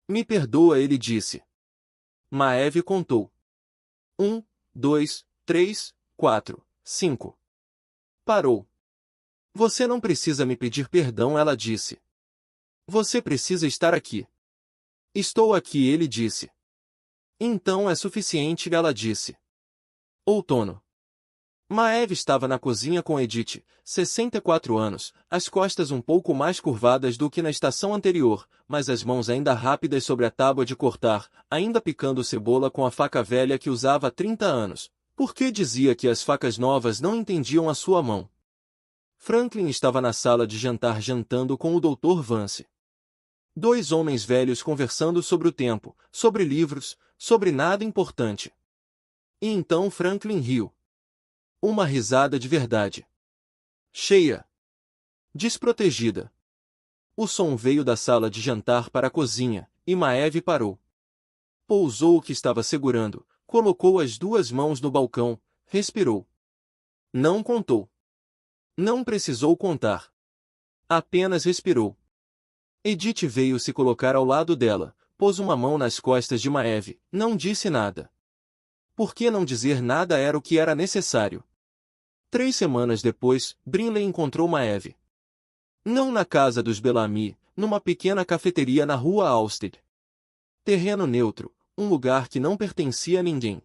Me perdoa, ele disse. Maeve contou. 1, 2, 3, 4, 5. Parou. Você não precisa me pedir perdão, ela disse. Você precisa estar aqui. Estou aqui, ele disse. Então é suficiente, ela disse. Outono. Maeve estava na cozinha com Edith, 64 anos, as costas um pouco mais curvadas do que na estação anterior, mas as mãos ainda rápidas sobre a tábua de cortar, ainda picando cebola com a faca velha que usava há 30 anos, porque dizia que as facas novas não entendiam a sua mão. Franklin estava na sala de jantar jantando com o Dr. Vance. 2 homens velhos conversando sobre o tempo, sobre livros, sobre nada importante. E então Franklin riu. Uma risada de verdade. Cheia. Desprotegida. O som veio da sala de jantar para a cozinha, e Maeve parou. Pousou o que estava segurando, colocou as 2 mãos no balcão, respirou. Não contou. Não precisou contar. Apenas respirou. Edith veio se colocar ao lado dela, pôs uma mão nas costas de Maeve, não disse nada. Por que não dizer nada era o que era necessário. 3 semanas depois, Brinley encontrou Maeve. Não na casa dos Bellamy, numa pequena cafeteria na rua Alsted. Terreno neutro, um lugar que não pertencia a ninguém.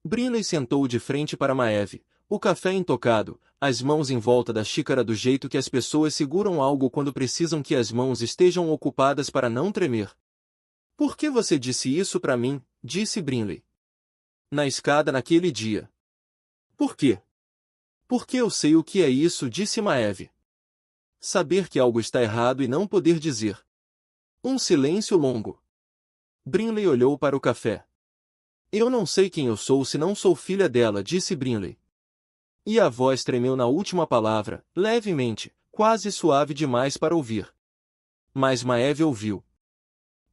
Brinley sentou de frente para Maeve, o café intocado, as mãos em volta da xícara do jeito que as pessoas seguram algo quando precisam que as mãos estejam ocupadas para não tremer. Por que você disse isso para mim? Disse Brinley. Na escada naquele dia. Por quê? Porque eu sei o que é isso, disse Maeve. Saber que algo está errado e não poder dizer. Um silêncio longo. Brinley olhou para o café. Eu não sei quem eu sou se não sou filha dela, disse Brinley. E a voz tremeu na última palavra, levemente, quase suave demais para ouvir. Mas Maeve ouviu.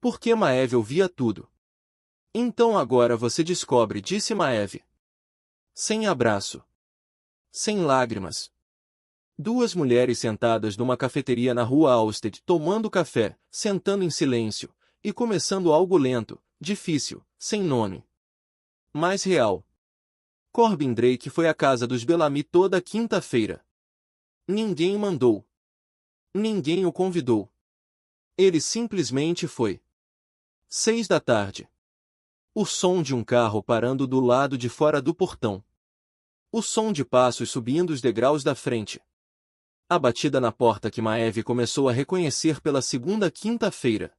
Porque Maeve ouvia tudo. Então agora você descobre, disse Maeve. Sem abraço. Sem lágrimas. 2 mulheres sentadas numa cafeteria na rua Alsted, tomando café, sentando em silêncio, e começando algo lento, difícil, sem nome. Mais real. Corbin Drake foi à casa dos Bellamy toda quinta-feira. Ninguém mandou. Ninguém o convidou. Ele simplesmente foi. 6 da tarde. O som de um carro parando do lado de fora do portão. O som de passos subindo os degraus da frente. A batida na porta que Maeve começou a reconhecer pela segunda quinta-feira.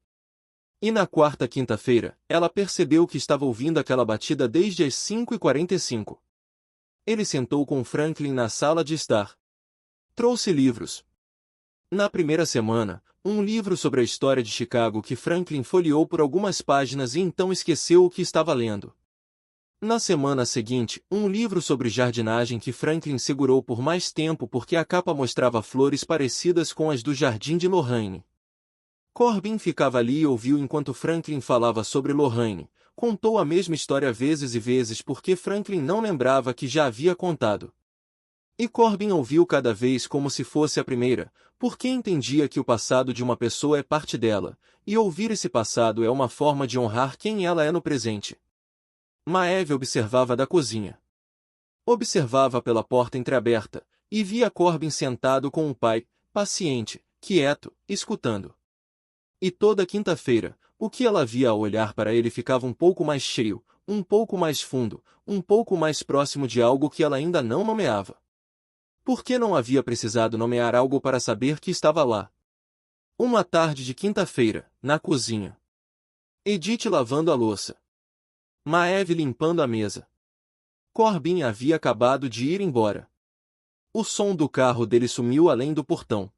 E na quarta quinta-feira, ela percebeu que estava ouvindo aquela batida desde as 5h45. Ele sentou com Franklin na sala de estar. Trouxe livros. Na primeira semana, um livro sobre a história de Chicago que Franklin folheou por algumas páginas e então esqueceu o que estava lendo. Na semana seguinte, um livro sobre jardinagem que Franklin segurou por mais tempo porque a capa mostrava flores parecidas com as do jardim de Lorraine. Corbin ficava ali e ouviu enquanto Franklin falava sobre Lorraine. Contou a mesma história vezes e vezes porque Franklin não lembrava que já havia contado. E Corbin ouviu cada vez como se fosse a primeira, porque entendia que o passado de uma pessoa é parte dela, e ouvir esse passado é uma forma de honrar quem ela é no presente. Maeve observava da cozinha. Observava pela porta entreaberta, e via Corbin sentado com o pai, paciente, quieto, escutando. E toda quinta-feira, o que ela via ao olhar para ele ficava um pouco mais cheio, um pouco mais fundo, um pouco mais próximo de algo que ela ainda não nomeava. Por que não havia precisado nomear algo para saber que estava lá? Uma tarde de quinta-feira, na cozinha. Edith lavando a louça. Maeve limpando a mesa. Corbin havia acabado de ir embora. O som do carro dele sumiu além do portão.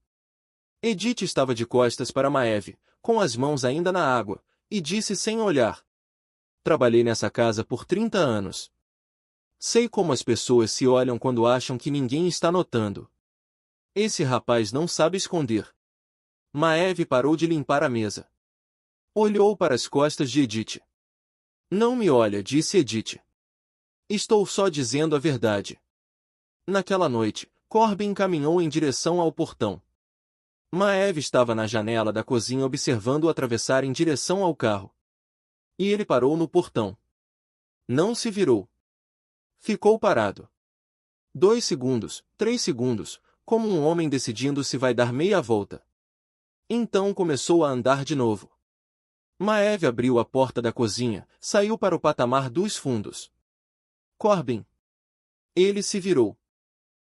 Edith estava de costas para Maeve, com as mãos ainda na água, e disse sem olhar. Trabalhei nessa casa por 30 anos. Sei como as pessoas se olham quando acham que ninguém está notando. Esse rapaz não sabe esconder. Maeve parou de limpar a mesa. Olhou para as costas de Edith. Não me olha, disse Edith. Estou só dizendo a verdade. Naquela noite, Corbin caminhou em direção ao portão. Maeve estava na janela da cozinha observando-o atravessar em direção ao carro. E ele parou no portão. Não se virou. Ficou parado. 2 segundos, 3 segundos, como um homem decidindo se vai dar meia volta. Então começou a andar de novo. Maeve abriu a porta da cozinha, saiu para o patamar dos fundos. Corbin. Ele se virou.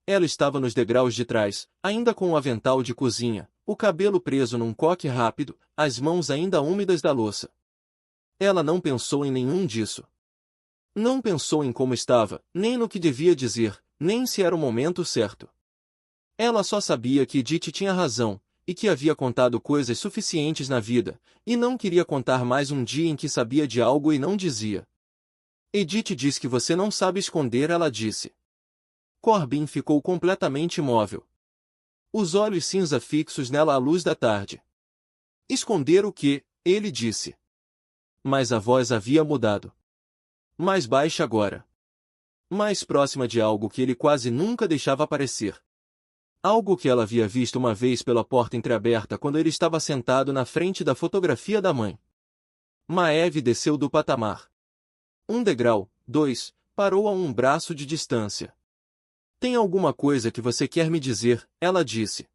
Ela estava nos degraus de trás, ainda com o avental de cozinha, o cabelo preso num coque rápido, as mãos ainda úmidas da louça. Ela não pensou em nenhum disso. Não pensou em como estava, nem no que devia dizer, nem se era o momento certo. Ela só sabia que Edith tinha razão, e que havia contado coisas suficientes na vida, e não queria contar mais um dia em que sabia de algo e não dizia. Edith diz que você não sabe esconder, ela disse. Corbin ficou completamente imóvel. Os olhos cinza fixos nela à luz da tarde. Esconder o quê? Ele disse. Mas a voz havia mudado. Mais baixa agora. Mais próxima de algo que ele quase nunca deixava aparecer. Algo que ela havia visto uma vez pela porta entreaberta quando ele estava sentado na frente da fotografia da mãe. Maeve desceu do patamar. 1 degrau, 2, parou a um braço de distância. Tem alguma coisa que você quer me dizer? Ela disse.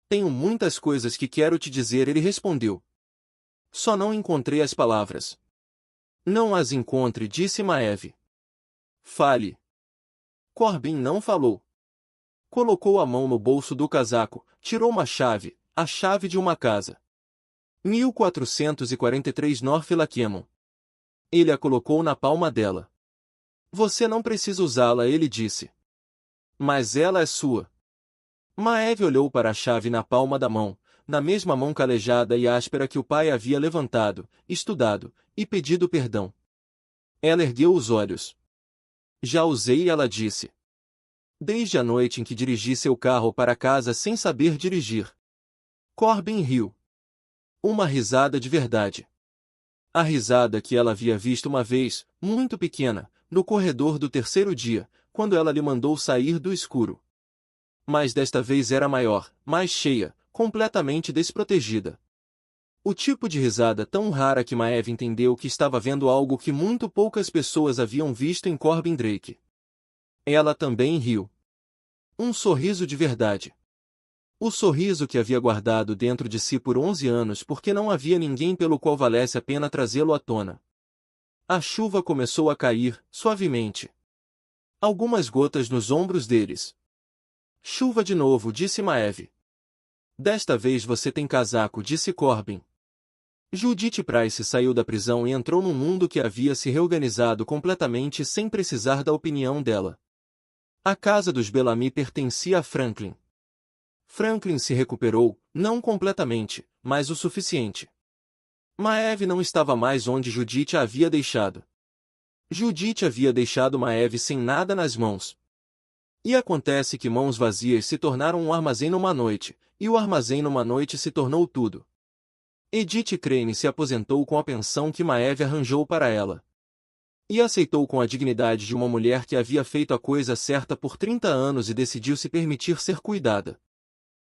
Tenho muitas coisas que quero te dizer, ele respondeu. Só não encontrei as palavras. Não as encontre, disse Maeve. Fale. Corbin não falou. Colocou a mão no bolso do casaco, tirou uma chave, a chave de uma casa. 1443 North Lackemon. Ele a colocou na palma dela. Você não precisa usá-la, ele disse. Mas ela é sua. Maeve olhou para a chave na palma da mão, na mesma mão calejada e áspera que o pai havia levantado, estudado, e pedido perdão. Ela ergueu os olhos. Já usei, ela disse. Desde a noite em que dirigi seu carro para casa sem saber dirigir. Corbin riu. Uma risada de verdade. A risada que ela havia visto uma vez, muito pequena, no corredor do terceiro dia, quando ela lhe mandou sair do escuro. Mas desta vez era maior, mais cheia, completamente desprotegida. O tipo de risada tão rara que Maeve entendeu que estava vendo algo que muito poucas pessoas haviam visto em Corbin Drake. Ela também riu. Um sorriso de verdade. O sorriso que havia guardado dentro de si por 11 anos porque não havia ninguém pelo qual valesse a pena trazê-lo à tona. A chuva começou a cair, suavemente. Algumas gotas nos ombros deles. Chuva de novo, disse Maeve. Desta vez você tem casaco, disse Corbin. Judith Price saiu da prisão e entrou num mundo que havia se reorganizado completamente sem precisar da opinião dela. A casa dos Bellamy pertencia a Franklin. Franklin se recuperou, não completamente, mas o suficiente. Maeve não estava mais onde Judith a havia deixado. Judith havia deixado Maeve sem nada nas mãos. E acontece que mãos vazias se tornaram um armazém numa noite, e o armazém numa noite se tornou tudo. Edith Crane se aposentou com a pensão que Maeve arranjou para ela. E aceitou com a dignidade de uma mulher que havia feito a coisa certa por 30 anos e decidiu se permitir ser cuidada.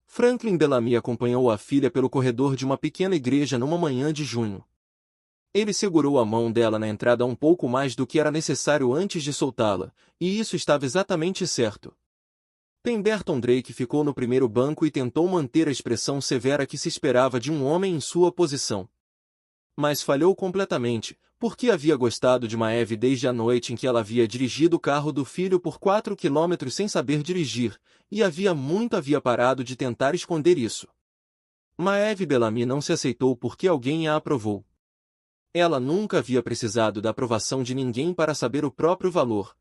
Franklin Bellamy acompanhou a filha pelo corredor de uma pequena igreja numa manhã de junho. Ele segurou a mão dela na entrada um pouco mais do que era necessário antes de soltá-la, e isso estava exatamente certo. Pemberton Drake ficou no primeiro banco e tentou manter a expressão severa que se esperava de um homem em sua posição. Mas falhou completamente, porque havia gostado de Maeve desde a noite em que ela havia dirigido o carro do filho por 4 quilômetros sem saber dirigir, e havia parado de tentar esconder isso. Maeve Bellamy não se aceitou porque alguém a aprovou. Ela nunca havia precisado da aprovação de ninguém para saber o próprio valor.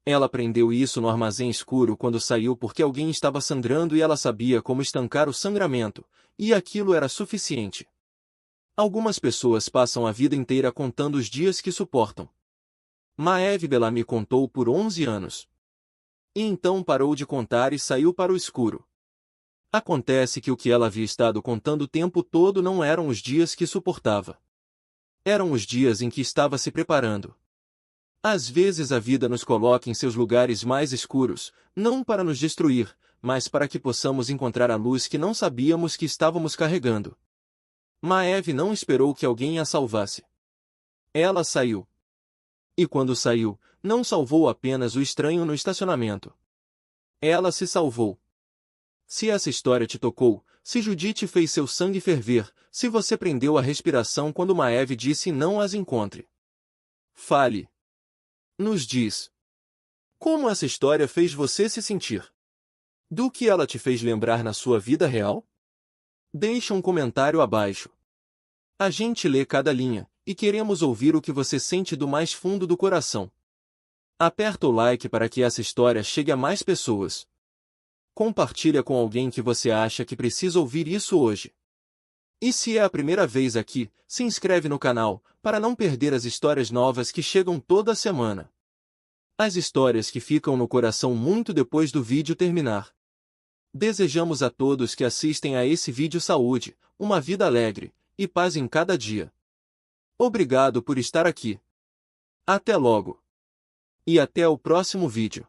Ela aprendeu isso no armazém escuro quando saiu porque alguém estava sangrando e ela sabia como estancar o sangramento, e aquilo era suficiente. Algumas pessoas passam a vida inteira contando os dias que suportam. Maeve Bellamy contou por 11 anos. E então parou de contar e saiu para o escuro. Acontece que o que ela havia estado contando o tempo todo não eram os dias que suportava. Eram os dias em que estava se preparando. Às vezes a vida nos coloca em seus lugares mais escuros, não para nos destruir, mas para que possamos encontrar a luz que não sabíamos que estávamos carregando. Maeve não esperou que alguém a salvasse. Ela saiu. E quando saiu, não salvou apenas o estranho no estacionamento. Ela se salvou. Se essa história te tocou, se Judith fez seu sangue ferver, se você prendeu a respiração quando Maeve disse não as encontre. Fale. Nos diz. Como essa história fez você se sentir? Do que ela te fez lembrar na sua vida real? Deixe um comentário abaixo. A gente lê cada linha, e queremos ouvir o que você sente do mais fundo do coração. Aperta o like para que essa história chegue a mais pessoas. Compartilha com alguém que você acha que precisa ouvir isso hoje. E se é a primeira vez aqui, se inscreve no canal, para não perder as histórias novas que chegam toda semana. As histórias que ficam no coração muito depois do vídeo terminar. Desejamos a todos que assistem a esse vídeo saúde, uma vida alegre, e paz em cada dia. Obrigado por estar aqui. Até logo. E até o próximo vídeo.